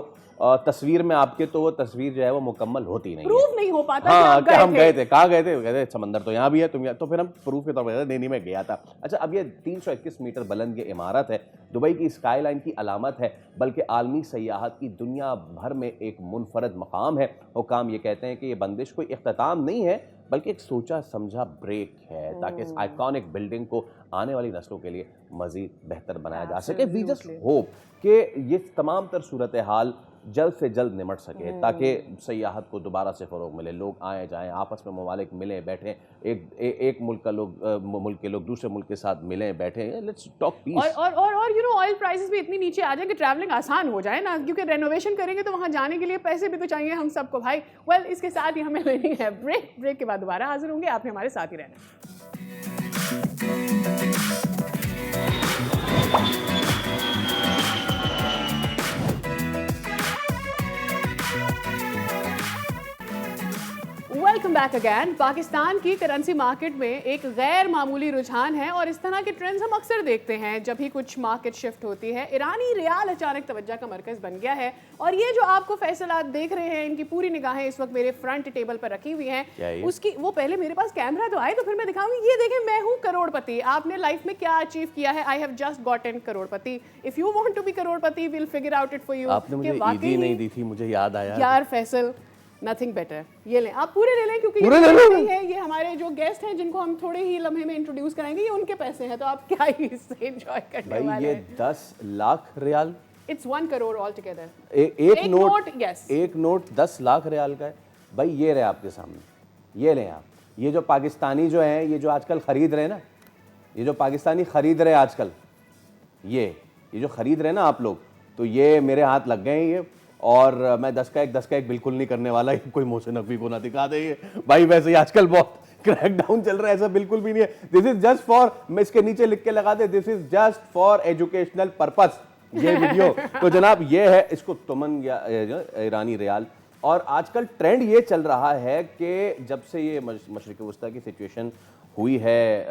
तस्वीर में आपके, तो वो तस्वीर जो है वो मुकम्मल होती नहीं है। प्रूफ नहीं हो पाता हाँ, कि क्या हम गए थे, कहाँ गए थे, कहते समंदर तो यहाँ भी है, तुम यहाँ, तो फिर हम प्रूफ के तौर पर नहीं नहीं मैं गया था। अच्छा, अब ये 321 मीटर बुलंद ये इमारत है, दुबई की स्काई लाइन की अलामत है, बल्कि आलमी सयाहत की दुनिया भर में एक मुनफरद मकाम है। हुकाम ये कहते हैं कि ये बंदिश कोई इख्तिताम नहीं है, बल्कि एक सोचा समझा ब्रेक है, ताकि इस आइकॉनिक बिल्डिंग को आने वाली नस्लों के लिए मज़ीद बेहतर बनाया जा सके। वी जस्ट होप कि ये तमाम तर सूरत हाल जल्द से जल्द निमट सके, ताकि सयाहत को दोबारा से फ़रोग मिले, लोग आए जाएं, आपस में ममालिक मिलें बैठें, एक मुल्क का मुल्क के लोग दूसरे मुल्क के साथ मिलें बैठें, लेट्स टॉक पीस। और यू नो ऑयल प्राइसेस भी इतनी नीचे आ जाए कि ट्रैवलिंग आसान हो जाए ना, क्योंकि रेनोवेशन करेंगे तो वहाँ जाने के लिए पैसे भी तो चाहिए हम सबको भाई। वेल, इसके साथ ही हमें लेनी है ब्रेक के बाद दोबारा हाजिर होंगे, आपने हमारे साथ ही रहना। Welcome back again. पाकिस्तान की करेंसी मार्केट में एक गैर मामूली रुझान है और इस तरह के ट्रेंड्स हम अक्सर देखते हैं जब भी कुछ मार्केट शिफ्ट होती है। ईरानी रियाल अचानक तवज्जो का मरकज़ बन गया है और ये जो आपको फैसलात देख रहे हैं, इनकी पूरी निगाहें इस वक्त मेरे फ्रंट टेबल पर रखी हुई हैं। उसकी वो पहले मेरे पास कैमरा तो आए तो फिर मैं दिखाऊंगी। ये देखें, मैं हूँ करोड़पति। आपने लाइफ में क्या अचीव किया है? I have just gotten crorepati. If you want to be crorepati, will figure out it for you. आपने मुझे ईदी नहीं दी थी, मुझे याद आया यार फैसल, नथिंग बेटर। ये लें, आप पूरे ले लें, क्योंकि पूरे ये ले नहीं है, ये हमारे जो गेस्ट हैं जिनको हम थोड़े ही लम्हे में इंट्रोड्यूस कराएंगे, ये उनके पैसे हैं, तो आप क्या ही इससे एंजॉय करने भाई। वाले ये हैं। 10 lakh rial, it's 1 crore all together. एक नोट, यस, एक नोट 10 लाख रियाल का है भाई। ये रहे आपके सामने, ये लें आप। ये जो पाकिस्तानी जो हैं, ये जो आजकल खरीद रहे हैं ना, ये जो पाकिस्तानी खरीद रहे हैं आजकल, ये जो खरीद रहे हैं ना आप लोग, तो ये मेरे हाथ लग गए हैं ये। और मैं 10 का एक बिल्कुल नहीं करने वाला, ये कोई मोहसिन नकवी को ना दिखा दे ये भाई। वैसे ही आजकल बहुत क्रैकडाउन चल रहा है, ऐसा बिल्कुल भी नहीं है। दिस इज जस्ट फॉर, मैं इसके नीचे लिख के लगा दे, this is just for educational purpose ये वीडियो। तो जनाब ये है, इसको तुमन या ईरानी रियाल। और आजकल ट्रेंड ये चल रहा है कि जब से ये मशरिक़ वस्ता की सिचुएशन हुई है,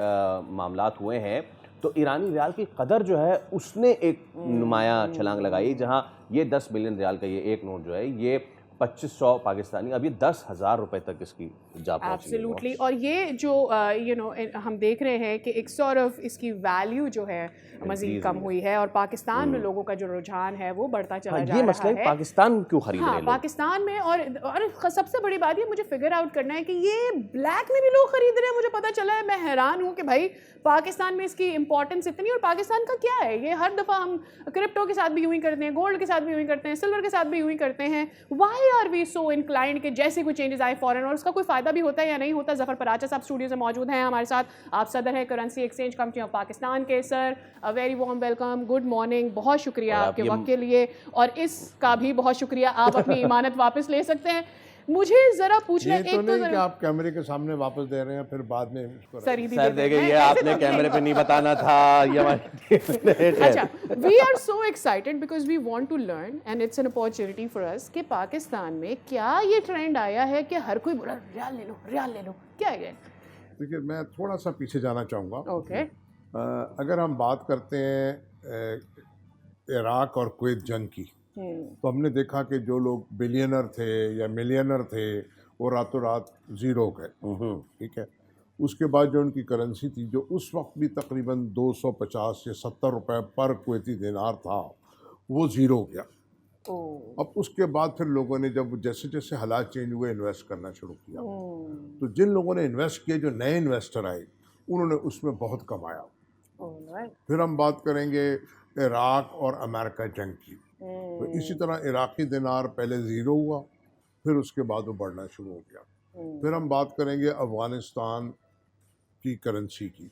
मामलात हुए हैं, तो ईरानी रियाल की कदर जो है उसने एक नुमाया छलांग लगाई, जहां ये 10 बिलियन रियाल का ये एक नोट जो है, ये 2500 पाकिस्तानी, अब ये 10,000 रुपए तक इसकी जा पहुंची है। एब्सोल्युटली। और ये जो यू नो हम देख रहे हैं कि एक सॉर्ट ऑफ इसकी वैल्यू जो है मजीद कम हुई है और पाकिस्तान में लोगों का जो रुझान है वो बढ़ता चला जा ये रहा मसला है, है। पाकिस्तान क्यों खरीद रहे हाँ, हैं लोग? पाकिस्तान में। और सबसे बड़ी बात ये मुझे फिगर आउट करना है कि ये ब्लैक में भी लोग खरीद रहे हैं। मुझे पता चला है, मैं हैरान हूँ कि भाई पाकिस्तान में इसकी इंपॉर्टेंस इतनी। और पाकिस्तान का क्या है, ये हर दफ़ा हम क्रिप्टो के साथ भी यूं ही करते हैं, गोल्ड के साथ भी यूं ही करते हैं, सिल्वर के साथ भी यूं ही करते हैं। Why are we so inclined कि जैसे कोई चेंजेस आए फॉरेन, और उसका कोई फ़ायदा भी होता है या नहीं होता? जफ़र पराचा साहब स्टूडियो से मौजूद हैं हमारे साथ। आप सदर है currency exchange company of Pakistan के। Sir, a very warm welcome, good morning, बहुत शुक्रिया आपके वक्त के लिए, और इसका भी बहुत शुक्रिया, आप अपनी इमानत वापस ले सकते हैं। मुझे जरा पूछना, एक तो नहीं कि आप कैमरे के सामने वापस दे रहे हैं फिर बाद में उसको सर देखिए, ये आपने कैमरे पे नहीं बताना था, ये अच्छा, we are so excited because we want to learn and it's an opportunity for us कि पाकिस्तान में क्या ये ट्रेंड आया है कि हर कोई बोला रियाल ले लो, रियाल ले लो, क्या है ये? देखिए, मैं थोड़ा सा पीछे जाना चाहूँगा। ओके, अगर हम बात करते हैं इराक और कुवैत जंग की, तो हमने देखा कि जो लोग बिलियनर थे या मिलियनर थे वो रातों रात ज़ीरो गए। ठीक है, उसके बाद जो उनकी करेंसी थी, जो उस वक्त भी तकरीबन 250 या 70 रुपए पर कुवैती दिनार था, वो ज़ीरो गया। अब उसके बाद फिर लोगों ने, जब जैसे जैसे हालात चेंज हुए, इन्वेस्ट करना शुरू किया। तो जिन लोगों ने इन्वेस्ट किया, जो नए इन्वेस्टर आए, उन्होंने उसमें बहुत कमाया। फिर हम बात करेंगे इराक और अमेरिका जंग की। तो इसी तरह इराकी दिनार पहले ज़ीरो हुआ, फिर उसके बाद वो बढ़ना शुरू हो गया। फिर हम बात करेंगे अफ़गानिस्तान की करेंसी की।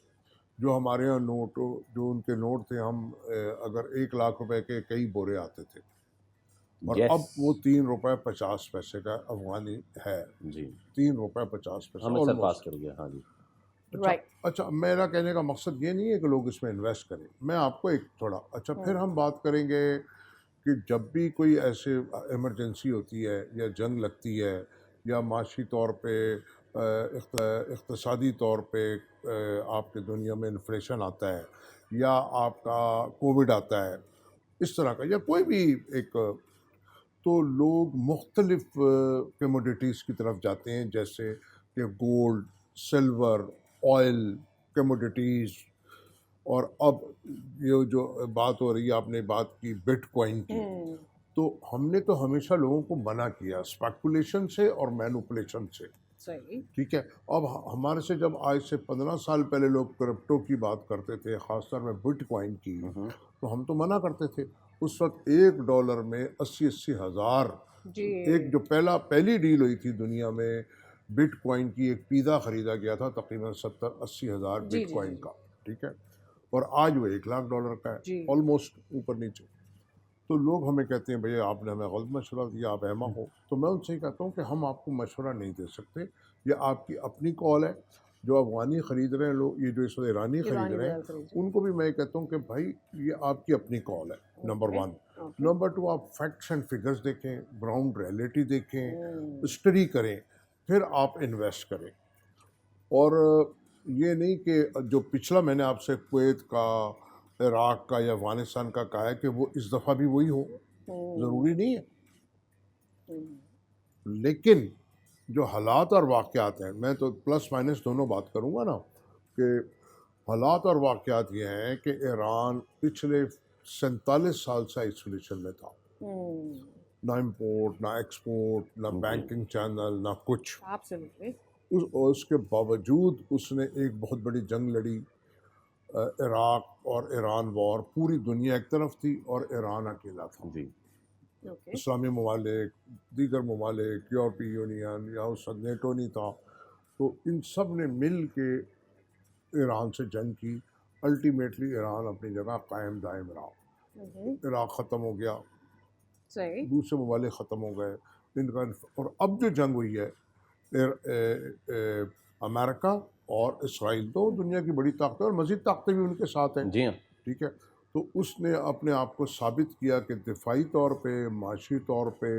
जो हमारे यहाँ नोट, जो उनके नोट थे, हम अगर 1 लाख रुपए के कई बोरे आते थे, और Yes. अब वो 3 रुपये 50 पैसे का अफगानी है, जी 3 रुपये 50 पैसे अमृतसर almost। पास कर गया। हाँ जी अच्छा Right. अच्छा, मेरा कहने का मकसद ये नहीं है कि लोग इसमें इन्वेस्ट करें। मैं आपको एक थोड़ा अच्छा, फिर हम बात करेंगे कि जब भी कोई ऐसे इमरजेंसी होती है या जंग लगती है या माशी तौर पे इक़्तिसादी तौर पे आपके दुनिया में इन्फ्लेशन आता है या आपका कोविड आता है, इस तरह का या कोई भी एक, तो लोग मुख्तलिफ कमोडिटीज़ की तरफ जाते हैं, जैसे कि गोल्ड, सिल्वर, ऑयल, कमोडिटीज़। और अब ये जो बात हो रही है, आपने बात की बिटकॉइन की, तो हमने तो हमेशा लोगों को मना किया स्पेकुलेशन से और मैनिपुलेशन से, सही। ठीक है। अब हमारे से जब आज से 15 साल पहले लोग क्रिप्टो की बात करते थे, ख़ासतौर में बिटकॉइन की, तो हम तो मना करते थे। उस वक्त $1 में 80-80 हज़ार, जी। एक जो पहली डील हुई थी दुनिया में बिटकॉइन की, एक पिज़्ज़ा ख़रीदा गया था तकरीबन 70-80 हज़ार जी, जी, बिटकॉइन जी। का, ठीक है। और आज वो $1 लाख का जी। है, ऑलमोस्ट ऊपर नीचे। तो लोग हमें कहते हैं भैया आपने हमें गलत मशवरा दिया, आप एमा हो। तो मैं उनसे कहता हूँ कि हम आपको मशवरा नहीं दे सकते, ये आपकी अपनी कॉल है। जो अफगानी ख़रीद रहे हैं लोग, ये जो इस वक्त ईरानी ख़रीद ईरानी रहे रियाल हैं, खरीद रहे उनको भी मैं कहता हूँ कि भाई ये आपकी अपनी कॉल है, नंबर Okay. 1। Okay. नंबर 2, आप फैक्ट्स एंड फिगर्स देखें, ग्राउंड रियलिटी देखें, स्टडी करें, फिर आप इन्वेस्ट करें। और ये नहीं कि जो पिछला मैंने आपसे कुवैत का, इराक़ का या अफ़गानिस्तान का कहा है कि वो इस दफ़ा भी वही हो, ज़रूरी नहीं है। लेकिन जो हालात और वाक़यात हैं, मैं तो प्लस माइनस दोनों बात करूँगा ना, कि हालात और वाक़यात ये हैं कि ईरान पिछले 47 साल से आइसोलेशन में था। ना इम्पोर्ट, ना एक्सपोर्ट, ना बैंकिंग चैनल, ना कुछ। Absolutely. उसके बावजूद उसने एक बहुत बड़ी जंग लड़ी। इराक़ और ईरान वॉर, पूरी दुनिया एक तरफ थी और ईरान अकेला था। जी Okay. इस्लामी ममालिक, दीगर ममालिक, यूरोपीय यूनियन या उस वक्त नेटो नहीं था, तो इन सब ने मिल के ईरान से जंग की। अल्टीमेटली ईरान अपनी जगह कायम दायम रहा। इराक़ ख़त्म हो गया, सही। दूसरे ममालिक ख़त्म हो गए इनका। और अब जो जंग हुई है, अमेरिका और इसराइल, तो दुनिया की बड़ी ताकतें और मज़ीद ताकतें भी उनके साथ हैं, जी हाँ ठीक है। तो उसने अपने आप को साबित किया कि दिफाई तौर पे, माशी तौर पे,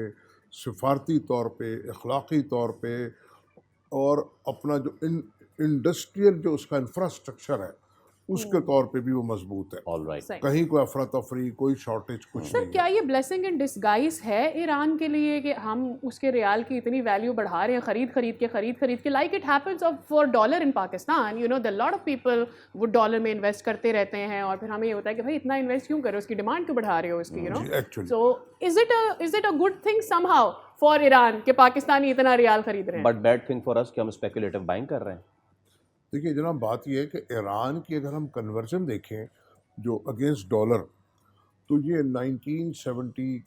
सिफारती तौर पे, अखलाक़ी तौर पे, और अपना जो इंडस्ट्रियल जो उसका इंफ्रास्ट्रक्चर है, उसके तौर पे भी वो मजबूत है। ऑल राइट सही। कहीं कोई अफरा तफरी, कोई शॉर्टेज, कुछ सर, नहीं क्या है। ये ब्लेसिंग इन डिस्गाइज है ईरान के लिए कि हम उसके रियाल की इतनी वैल्यू बढ़ा रहे हैं, खरीद के like it happens of for dollar in Pakistan, you know the lot of people वो डॉलर में इन्वेस्ट करते रहते हैं और फिर हमें ये होता है कि भाई इतना इन्वेस्ट क्यों करो, उसकी डिमांड क्यों बढ़ा रहे हो इसकी, यू नो। जी, actually। So is it a good thing somehow for Iran कि पाकिस्तानी इतना रियाल खरीद रहे हैं? But bad thing for us कि हम स्पेकुलेटिव बाइंग कर रहे हैं। देखिए जनाब, बात यह है कि ईरान की अगर हम कन्वर्जन देखें जो अगेंस्ट डॉलर, तो ये 1970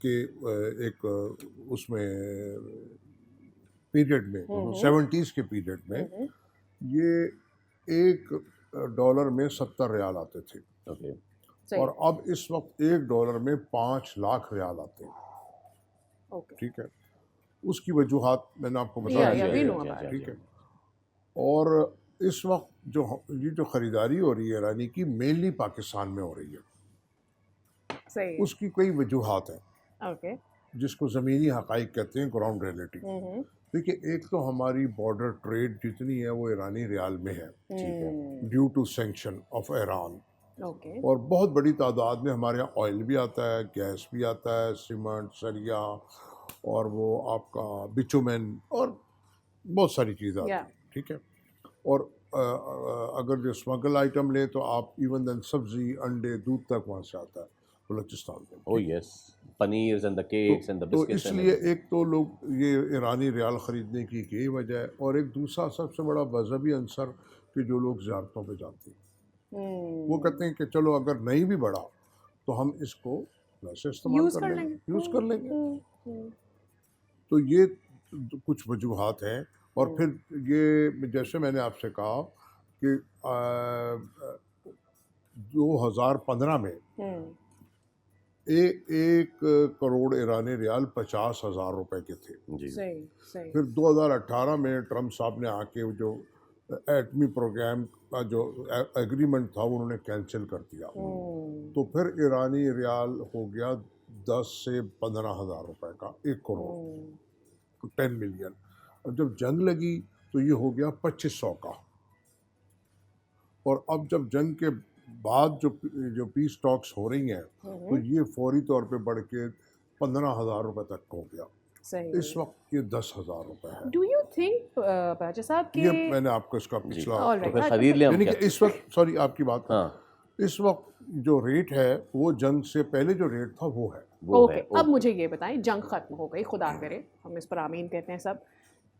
के एक उसमें पीरियड में, 70s के पीरियड में, ये $1 में 70 रियाल आते थे। ओके सही। और अब इस वक्त $1 में 5 लाख रियाल आते हैं, ओके। ठीक है। उसकी वजूहात मैंने आपको बता Yeah, दी yeah, है, we know about ठीक है। और इस वक्त ये जो ख़रीदारी हो रही है ईरानी की, मेनली पाकिस्तान में हो रही है। सही। उसकी कई वजूहात हैं, ओके। जिसको ज़मीनी हक़ाइक़ कहते हैं, ग्राउंड रियलिटी। देखिए, एक तो हमारी बॉर्डर ट्रेड जितनी है वो ईरानी रियाल में है, ठीक है, due to sanction of Iran. Okay. और बहुत बड़ी तादाद में हमारे यहाँ ऑयल भी आता है, गैस भी आता है, सीमेंट, सरिया, और वो आपका बिचुमेन, और बहुत सारी चीज़ें आती हैं, ठीक है। और अगर जो स्मगल आइटम लें तो आप इवन देन सब्ज़ी, अंडे, दूध तक वहाँ से आता है बलूचिस्तान में। Oh yes, paneers and the cakes and the तो बिस्किट्स। इसलिए एक तो लोग ये ईरानी रियाल ख़रीदने की यही वजह है, और एक दूसरा सबसे बड़ा मजहबी अंसर कि जो लोग ज़ियारतों पे जाते हैं, वो कहते हैं कि चलो अगर नहीं भी बढ़ा तो हम इसको वैसे इस्तेमाल यूज़ कर कर लेंगे, लेंगे। यूज़ कर लेंगे। तो ये कुछ वजूहात हैं। और फिर ये जैसे मैंने आपसे कहा कि 2015 में एक करोड़ ईरानी रियाल 50,000 रुपए के थे। जी सही सही। फिर 2018 में ट्रम्प साहब ने आके वो जो एटमी प्रोग्राम का जो एग्रीमेंट था वो उन्होंने कैंसिल कर दिया। तो फिर ईरानी रियाल हो गया 10 से 15,000 रुपए का, 1 करोड़, तो 10 मिलियन। और जब जंग लगी तो ये हो गया 2500 का। और अब जब जंग के बाद जो पीस टॉक्स हो रही हैं तो ये फौरी तौर पे बढ़ के 15,000 रुपए तक हो गया। सही। इस वक्त ये 10,000 रुपए है। डू यू थिंक बाजा साहब कि ये मैंने आपको इसका पिछला All तो right, फिर खरीद लें हम यानी क्या? कि इस वक्त, सॉरी आपकी बात हाँ इस वक्त जो रेट है वो जंग से पहले जो रेट था वो है। वो ओके, है अब मुझे ये बताएं, जंग खत्म हो गई, खुदा करे, हम इस पर आमीन कहते हैं सब।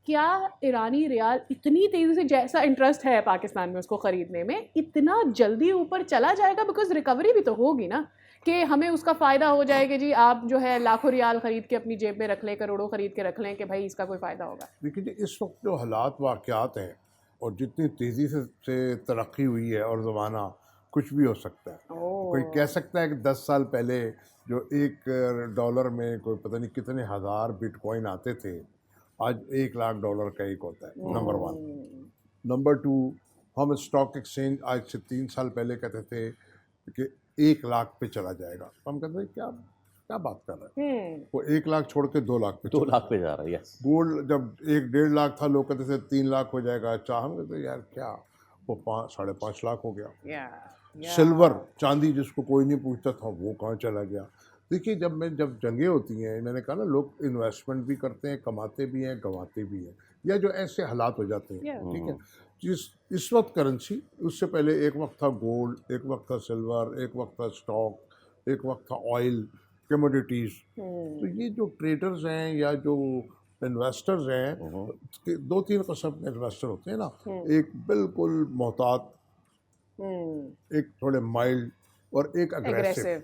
क्या ईरानी रियाल इतनी तेजी से, जैसा इंटरेस्ट है पाकिस्तान में उसको खरीदने में, इतना जल्दी ऊपर चला जाएगा? बिकॉज रिकवरी भी तो होगी ना, कि हमें उसका फ़ायदा हो जाएगा जी, आप जो है लाखों रियाल ख़रीद के अपनी जेब में रख लें, करोड़ों ख़रीद के रख लें, कि भाई इसका कोई फ़ायदा होगा। देखिए जी, इस वक्त जो हालात वाक़यात हैं और जितनी तेज़ी से तरक्की हुई है और ज़माना, कुछ भी हो सकता है। कोई कह सकता है कि 10 साल पहले जो $1 में कोई पता नहीं कितने हज़ार बिटकॉइन आते थे, आज $1,00,000 का एक होता है, नंबर 1। नंबर 2, हम स्टॉक एक्सचेंज आज से 3 साल पहले कहते थे कि 1 लाख पे चला जाएगा, तो हम कहते थे क्या क्या बात कर रहे हैं। वो 1 लाख छोड़ के 2 लाख पे 2 चला। लाख पे जा रहा है। यस गोल्ड जब 1-1.5 लाख था, लोग कहते थे 3 लाख हो जाएगा। अच्छा, हम कहते यार क्या, वो 5-5.5 लाख हो गया। सिल्वर, चांदी जिसको कोई नहीं पूछता था, वो कहाँ चला गया। देखिए, जब जंगें होती हैं, मैंने कहा ना, लोग इन्वेस्टमेंट भी करते हैं, कमाते भी हैं, गंवाते भी हैं, या जो ऐसे हालात हो जाते हैं, ठीक है। इस वक्त करेंसी, उससे पहले एक वक्त था गोल्ड, एक वक्त था सिल्वर, एक वक्त था स्टॉक, एक वक्त था ऑयल, कमोडिटीज़। तो ये जो ट्रेडर्स हैं या जो इन्वेस्टर्स हैं, 2-3 किस्म के इन्वेस्टर होते हैं ना, एक बिल्कुल मोहतात, एक थोड़े माइल्ड और एक अग्रेसिव।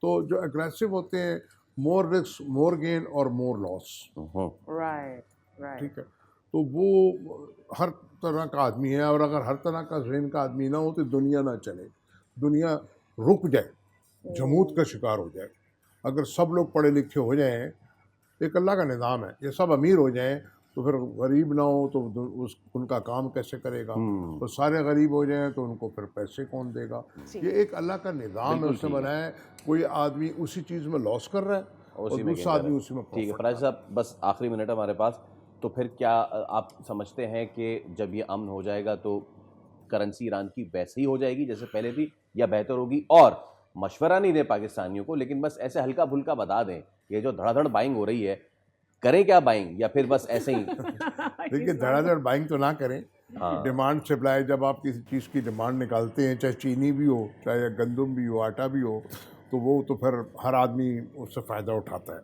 तो जो अग्रेसिव होते हैं, मोर रिस्क मोर गेन और मोर लॉस, राइट राइट। ठीक है। तो वो हर तरह का आदमी है, और अगर हर तरह का जहन का आदमी ना हो तो दुनिया ना चले, दुनिया रुक जाए, जमूत का शिकार हो जाए। अगर सब लोग पढ़े लिखे हो जाएं, एक अल्लाह का निज़ाम है, ये सब अमीर हो जाएं तो फिर गरीब ना हो तो उनका काम कैसे करेगा। तो सारे गरीब हो जाएं तो उनको फिर पैसे कौन देगा। ये एक अल्लाह का निज़ाम है, उसने बनाया है। कोई आदमी उसी चीज़ में लॉस कर रहा है और दूसरा आदमी उसी में ठीक है। प्रॉफिट। फराज साहब, बस आखिरी मिनट हमारे पास, तो फिर क्या आप समझते हैं कि जब ये अमन हो जाएगा तो करेंसी ईरान की वैसे ही हो जाएगी जैसे पहले थी, या बेहतर होगी? और मशवरा नहीं दें पाकिस्तानियों को, लेकिन बस ऐसे हल्का फुल्का बता दें, ये जो धड़ाधड़ बाइंग हो रही है, करें क्या बाइंग, या फिर बस ऐसे ही? देखिए, धड़ाधड़ बाइंग तो ना करें। डिमांड सप्लाई, जब आप किसी चीज़ की डिमांड निकालते हैं, चाहे चीनी भी हो, चाहे गंदम भी हो, आटा भी हो, तो वो तो फिर हर आदमी उससे फ़ायदा उठाता है।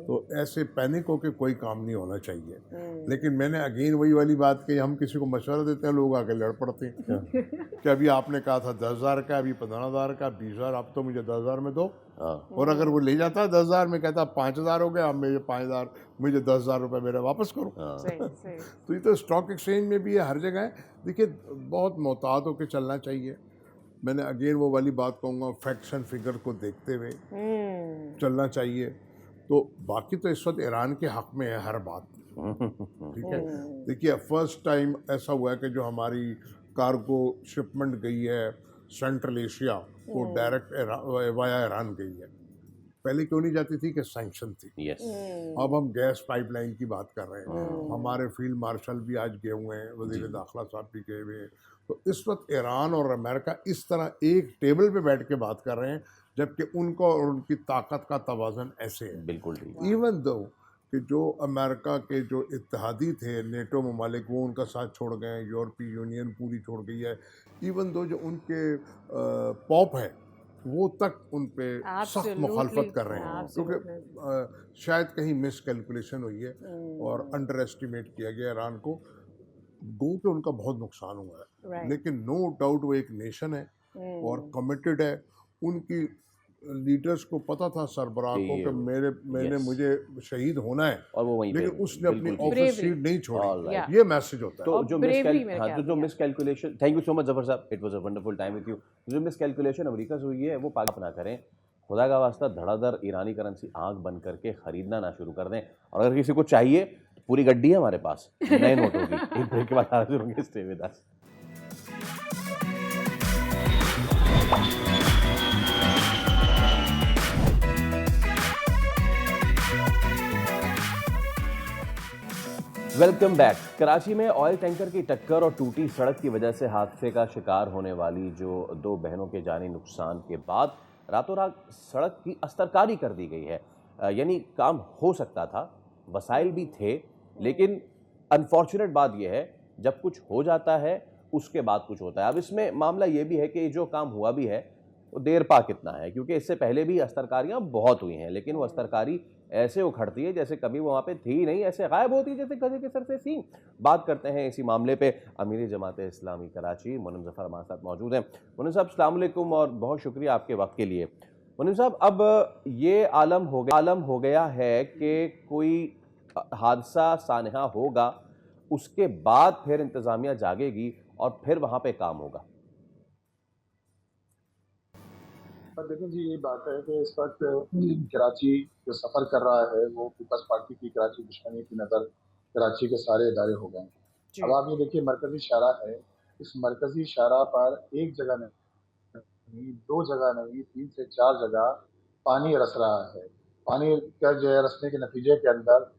तो ऐसे पैनिक होकर कोई काम नहीं होना चाहिए। लेकिन मैंने अगेन वही वाली बात कही, हम किसी को मशवरा देते हैं, लोग आके लड़ पड़ते हैं कि अभी आपने कहा था 10,000 का, अभी 15,000 का, 20,000, आप तो मुझे 10,000 में दो। और अगर वो ले जाता है 10,000 में, कहता 5,000 हो गया, अब मेरे 5,000, मुझे 10,000 रुपये मेरे वापस करो। तो ये तो स्टॉक एक्सचेंज में भी है, हर जगह है। देखिए, बहुत मोहतात होकर चलना चाहिए। मैंने अगेन वो वाली बात कहूँगा, फैक्ट्स एंड फिगर को देखते हुए चलना चाहिए। तो बाकी तो इस वक्त ईरान के हक में है हर बात, ठीक है। देखिए, फर्स्ट टाइम ऐसा हुआ है कि जो हमारी कार्गो शिपमेंट गई है सेंट्रल एशिया, वो डायरेक्ट वाया ईरान गई है। पहले क्यों नहीं जाती थी? कि सैंक्शन थी। यस अब हम गैस पाइपलाइन की बात कर रहे हैं। हमारे फील्ड मार्शल भी आज गए हुए हैं, वज़ीर दाखिला साहब भी गए हुए हैं। तो इस वक्त ईरान और अमेरिका इस तरह एक टेबल पे बैठ के बात कर रहे हैं, जबकि उनको और उनकी ताकत का तवाज़न ऐसे है। बिल्कुल ठीक। इवन दो कि जो अमेरिका के जो इत्तेहादी थे, नेटो ममालिक, वो उनका साथ छोड़ गए, यूरोपीय यूनियन पूरी छोड़ गई है। इवन दो जो उनके पॉप है, वो तक उन पे सख्त मुखालफत कर रहे हैं, क्योंकि शायद कहीं मिस कैलकुलेशन हुई है और अंडर एस्टिमेट किया गया ईरान को। गो पे उनका बहुत नुकसान हुआ है, लेकिन नो डाउट वो एक नेशन है और कमिटेड है। उनकी लीडर्स को पता था, सरबराह को, कि मुझे शहीद होना है, और वो वहीं पे, लेकिन उसने अपनी ऑफिस सीट नहीं छोड़ी। Alright. ये मैसेज होता है। तो जो miscalculation, thank you so much Zafar साहब, it was a wonderful time with you. जो मिसकैलकुलेशन अमेरिका से हुई है, वो पाकिस्तान ना करें। खुदा का वास्ता धड़ाधड़ ईरानी करेंसी आंख बंद करके खरीदना ना शुरू कर दें। और अगर किसी को चाहिए तो पूरी गड्डी है हमारे पास, नए नोट होगी। एक ब्रेक के बाद हाजिर होंगे, stay with us. Welcome back. Karachi में ऑयल टैंकर की टक्कर और टूटी सड़क की वजह से हादसे का शिकार होने वाली जो 2 बहनों के जानी नुकसान के बाद रातों रात सड़क की अस्तरकारी कर दी गई है। यानी काम हो सकता था, वसाइल भी थे, लेकिन अनफॉर्चुनेट बात यह है जब कुछ हो जाता है उसके बाद कुछ होता है। अब इसमें मामला ये भी है कि जो काम हुआ भी है वो देर पा कितना है, क्योंकि इससे पहले भी अस्तरकारियाँ बहुत हुई हैं, लेकिन वो अस्तरकारी ऐसे उखड़ती है जैसे कभी वो वहाँ पे थी नहीं, ऐसे गायब होती है जैसे गधे के सर से सींग। बात करते हैं इसी मामले पे अमीर जमात इस्लामी कराची मुनीम ज़फ़र हमारे साथ मौजूद हैं। मुनीम साहब अस्सलाम वालेकुम और बहुत शुक्रिया आपके वक्त के लिए। मुनीम साहब, अब ये आलम हो गया है कि कोई हादसा सानहा होगा, उसके बाद फिर इंतज़ामिया जागेगी और फिर वहाँ पे काम होगा। देखिए जी, ये बात है कि इस वक्त कराची जो सफ़र कर रहा है वो पीपल्स पार्टी की कराची दुश्मनी की नज़र कराची के सारे इदारे हो गए हैं। अब आप ये देखिए, मरकजी शाहरा है, इस मरकजी शाहरा पर एक जगह नहीं, 2 जगह नहीं, 3 से 4 जगह पानी रस रहा है। पानी का जो है रसने के नतीजे के अंदर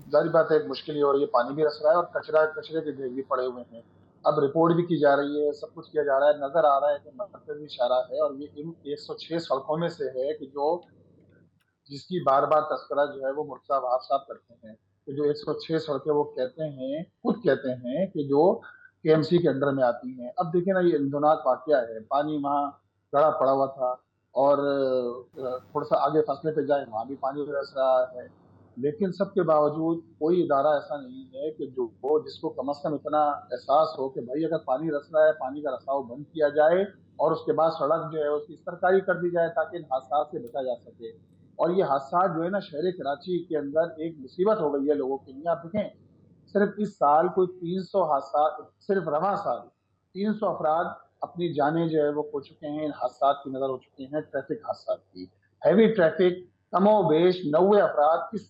जाहिर बात है एक मुश्किल ये हो रही है, पानी भी रस रहा है और कचरे के ढेर भी पड़े हुए हैं। अब रिपोर्ट भी की जा रही है, सब कुछ किया जा रहा है, नजर आ रहा है कि मरकजी शाहरा है और ये इन 106 सड़कों में से है कि जो जिसकी बार बार तस्करा जो है वो मुर्तज़ा वहाब साहब करते हैं। कि जो 106 सड़कें वो खुद कहते हैं कि जो केएमसी के अंडर में आती हैं। अब देखिए ना, ये इंदोनाक वाकया है, पानी वहाँ गड़ा पड़ा हुआ था और थोड़ा सा आगे फसले पे जाए वहाँ भी पानी बरस रहा है, लेकिन सबके बावजूद कोई इदारा ऐसा नहीं है कि जो वो जिसको कम से कम इतना एहसास हो कि भाई अगर पानी रस रहा है, पानी का रसाव बंद किया जाए और उसके बाद सड़क जो है उसकी सरकारी कर दी जाए ताकि इन हादसा से बचा जा सके। और ये हादसा जो है ना, शहर कराची के अंदर एक मुसीबत हो गई है लोगों के लिए। आप देखें, सिर्फ इस साल कोई 300 हादसा, सिर्फ रवां साल 300 अफराद अपनी जानें जो है वो खो चुके हैं, इन हादसा की नजर हो चुके हैं, ट्रैफिक हादसा की। हैवी ट्रैफिक कमोबेश 90 अफराद इस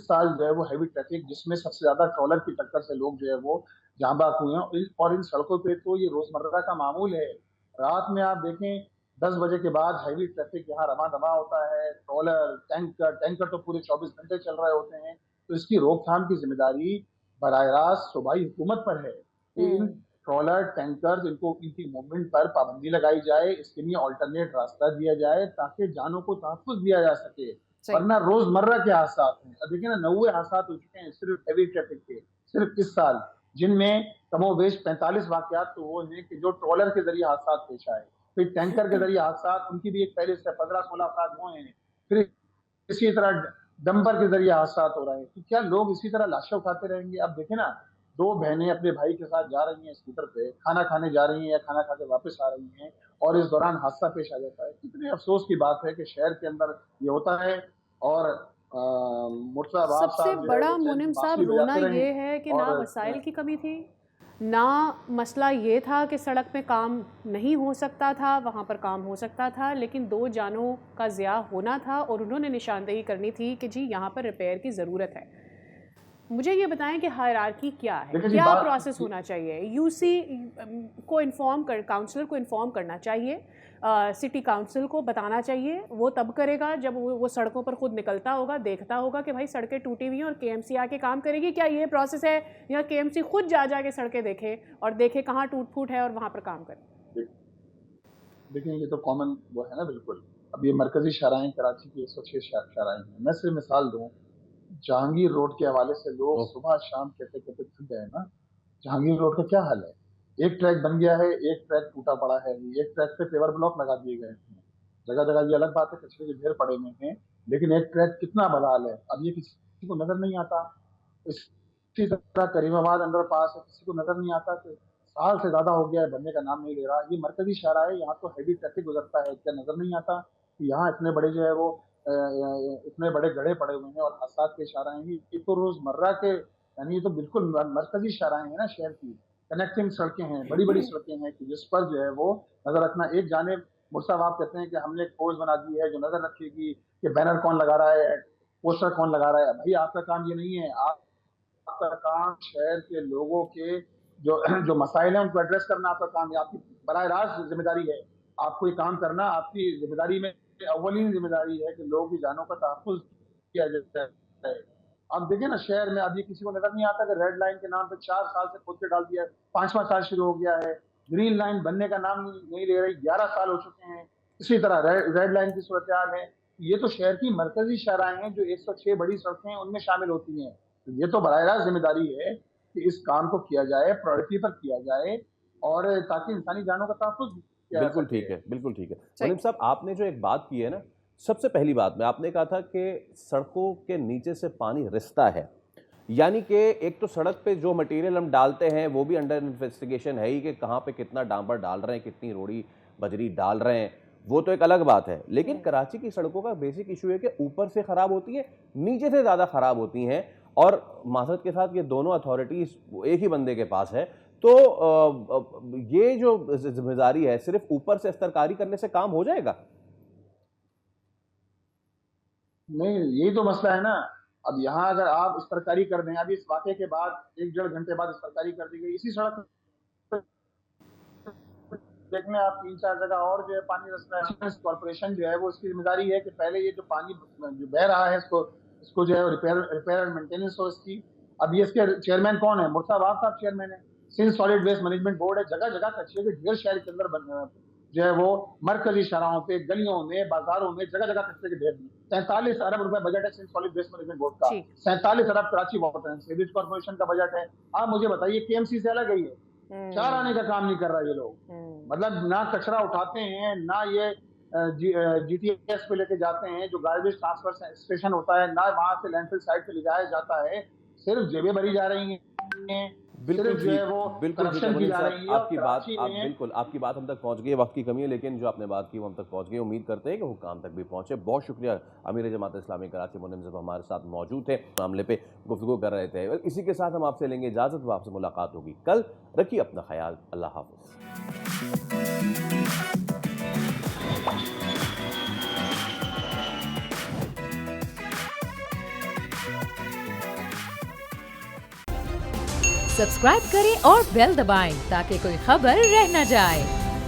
साल जो है वो हैवी ट्रैफिक, जिसमें सबसे ज्यादा ट्रॉलर की टक्कर से लोग जो है वो जहाँ बाक हुए हैं। और इन सड़कों पे तो ये रोजमर्रा का मामूल है। रात में आप देखें 10 बजे के बाद हैवी ट्रैफिक यहाँ रमा दमा होता है, ट्रॉलर टैंकर तो पूरे 24 घंटे चल रहे होते हैं। तो इसकी रोकथाम की जिम्मेदारी बराह रास्त सूबाई हुकूमत पर है कि इन ट्रॉलर टैंकर इनकी मूवमेंट पर पाबंदी लगाई जाए, इसके लिए ऑल्टरनेट रास्ता दिया जाए ताकि जानों को तहफ़्फ़ुज़ दिया जा सके। वरना रोजमर्रा के हादसा हैं, देखिए ना, 90 हादसा हो चुके हैं सिर्फ हैवी ट्रैफिक के, सिर्फ इस साल, जिनमें कमोबेश 45 वाकयात तो वो हैं कि जो ट्रॉलर के जरिए हादसा पेश आए, फिर टैंकर के जरिए हादसा, उनकी भी एक पहले से 15-16 अफराद हुए हैं, फिर इसी तरह डंपर के जरिए हादसा हो रहे हैं। तो क्या लोग इसी तरह लाशें उठाते रहेंगे? अब देखें ना, 2 बहनें अपने भाई के साथ जा रही हैं स्कूटर पे, खाना खाने जा रही हैं या खाना खा के वापस आ रही हैं और इस दौरान हादसा पेश आ जाता है। कितने अफसोस की बात है कि शहर के अंदर ये होता है। और मुर्तज़ा वहाब सबसे साहब जो है बड़ा वो मुनीम साहब बांसुरी रोना बजाते रहे ये है कि ना और वसाइल की कमी थी, ना मसला ये था कि सड़क पे काम नहीं हो सकता था, वहाँ पर काम हो सकता था, लेकिन 2 जानों का ज़िया होना था और उन्होंने निशानदेही करनी थी कि जी यहाँ पर रिपेयर की ज़रूरत है। मुझे ये बताएं कि हायरार्की क्या है, क्या प्रोसेस होना चाहिए? यूसी को काउंसलर को इन्फॉर्म करना चाहिए, सिटी काउंसिल को बताना चाहिए, वो तब करेगा जब वो सड़कों पर खुद निकलता होगा, देखता होगा कि भाई सड़कें टूटी हुई हैं और केएमसी आके काम करेगी। क्या ये प्रोसेस है या केएमसी खुद जा के सड़कें देखे और देखे कहाँ टूट फूट है और वहाँ पर काम करे? देखिए, ये तो कॉमन वो है ना, बिल्कुल। अब ये मरकजी शाहराएं कराची की 106 शाहराएं हैं। मैं सिर्फ मिसाल दूं, जहांगीर रोड के हवाले से लोग सुबह शाम कहते कहते थक गए ना। जहांगीर रोड का क्या हाल है? एक ट्रैक बन गया है, एक ट्रैक टूटा पड़ा है, एक ट्रैक पे पेवर ब्लॉक लगा दिए गए हैं, जगह जगह ये अलग बात है कचरे के ढेर पड़े हुए हैं, लेकिन एक ट्रैक कितना बदहाल है, अब ये किसी को नजर नहीं आता। इसी तरह करीमाबाद अंडरपास है, किसी को नजर नहीं आता कि साल से ज्यादा हो गया है, बनने का नाम नहीं ले रहा। ये मरकजी शाहरा है, यहाँ तो हैवी ट्रैफिक गुजरता है, क्या नजर नहीं आता कि यहाँ इतने बड़े जो है वो इतने बड़े गड्ढे पड़े हुए हैं और हादसा के शाहराएं हैं। ये तो रोजमर्रा के, यानी ये तो बिल्कुल मरकजी शाहराएं हैं ना शहर की, कनेक्टिंग सड़कें हैं, बड़ी बड़ी सड़कें हैं कि जिस पर जो है वो नजर रखना। एक जानिब मुर्सा आप कहते हैं कि हमने एक फोर्स बना दी है जो नजर रखेगी कि बैनर कौन लगा रहा है, पोस्टर कौन लगा रहा है। भाई आपका काम ये नहीं है, आपका काम शहर के लोगों के जो जो मसाइल हैं उनको एड्रेस करना आपका काम है, आपकी बराह रास्त जिम्मेदारी है। आपको ये काम करना, आपकी जिम्मेदारी में अव्वलीन जिम्मेदारी है कि लोगों की जानों का तहफ़्फ़ुज़ किया जाए। आप देखिए ना शहर में अभी किसी को नजर नहीं आता कि रेड लाइन के नाम पे 4 साल से खोद के डाल दिया है, 5वां साल शुरू हो गया है, ग्रीन लाइन बनने का नाम नहीं ले रही, 11 साल हो चुके हैं। इसी तरह रेड लाइन की सूरत हाल है। ये तो शहर की मरकजी शहराएं हैं जो 106 बड़ी सड़कें हैं उनमें शामिल होती हैं। तो ये तो बराह रास्त जिम्मेदारी है कि इस काम को किया जाए, प्रायोरिटी पर किया जाए, और ताकि इंसानी जानों का तहफ़्फ़ुज़ किया जा बिल्कुल सके। ठीक है, बिल्कुल ठीक है। मुनीम साहब, आपने जो एक बात की है ना, सबसे पहली बात में आपने कहा था कि सड़कों के नीचे से पानी रिसता है, यानी कि एक तो सड़क पे जो मटेरियल हम डालते हैं वो भी अंडर इन्वेस्टिगेशन है ही कि कहाँ पे कितना डांबर डाल रहे हैं, कितनी रोड़ी बजरी डाल रहे हैं, वो तो एक अलग बात है। लेकिन कराची की सड़कों का बेसिक इशू है कि ऊपर से ख़राब होती हैं, नीचे से ज़्यादा ख़राब होती हैं, और माज़रत के साथ ये दोनों अथॉरिटीज़ एक ही बंदे के पास है। तो ये जो जिम्मेदारी है, सिर्फ ऊपर से सरकारी करने से काम हो जाएगा? नहीं, यही तो मसला है ना। अब यहाँ अगर आप सरकारी कर दें, अभी इस वाक़े के बाद 1 डेढ़ घंटे बाद सरकारी कर दी गई, इसी सड़क देखने आप 3-4 जगह और जो है पानी रस रहा है। कॉर्पोरेशन जो है वो इसकी जिम्मेदारी है कि पहले ये जो पानी जो बह रहा है इसको जो है रिपेयर एंड मेंटेनेंस हो इसकी। अब ये इसके चेयरमैन कौन है? मुर्सा साहब चेयरमैन है। Sindh solid waste management board है। जगह जगह कचरे के ढेर शहर के अंदर जो है वो मरकजी शहरों पे, गलियों में, बाजारों में जगह जगह कचरे के ढेर हैं। 43 अरब रुपए बजट है Sindh solid waste management board का। 47 अरब Karachi water and sewerage corporation का बजट है। आप मुझे बताइए, केएमसी से अलग है ये, चार आने का काम नहीं कर रहा ये लोग। मतलब ना कचरा उठाते हैं, ना ये जीटीएस पे लेके जाते हैं जो गार्बेज ट्रांसफर स्टेशन होता है, ना वहां से लैंडफिल साइट पे ले जाया जाता है। सिर्फ जेबें भरी जा रही हैं, बिल्कुल सिर्फ जो है वो बिल्कुल ठीक है करप्शन की मुनीम जा साहब, रही है। और आपकी बात कराची आप में बिल्कुल आपकी बात हम तक पहुंच गई है, वक्त की कमी है, लेकिन जो आपने बात की वो हम तक पहुंच गई। उम्मीद करते हैं कि वो काम तक भी पहुंचे। बहुत शुक्रिया। अमीर जमात इस्लामी कराची मुनीम साहब हमारे साथ मौजूद थे, मामले पे गुफ्तगू कर रहे थे। इसी के साथ हम आपसे लेंगे इजाज़त, वो आपसे मुलाकात होगी कल। रखिए अपना ख्याल, अल्लाह हाफ़िज़। सब्सक्राइब करें और बेल दबाएं ताकि कोई खबर रह न जाए।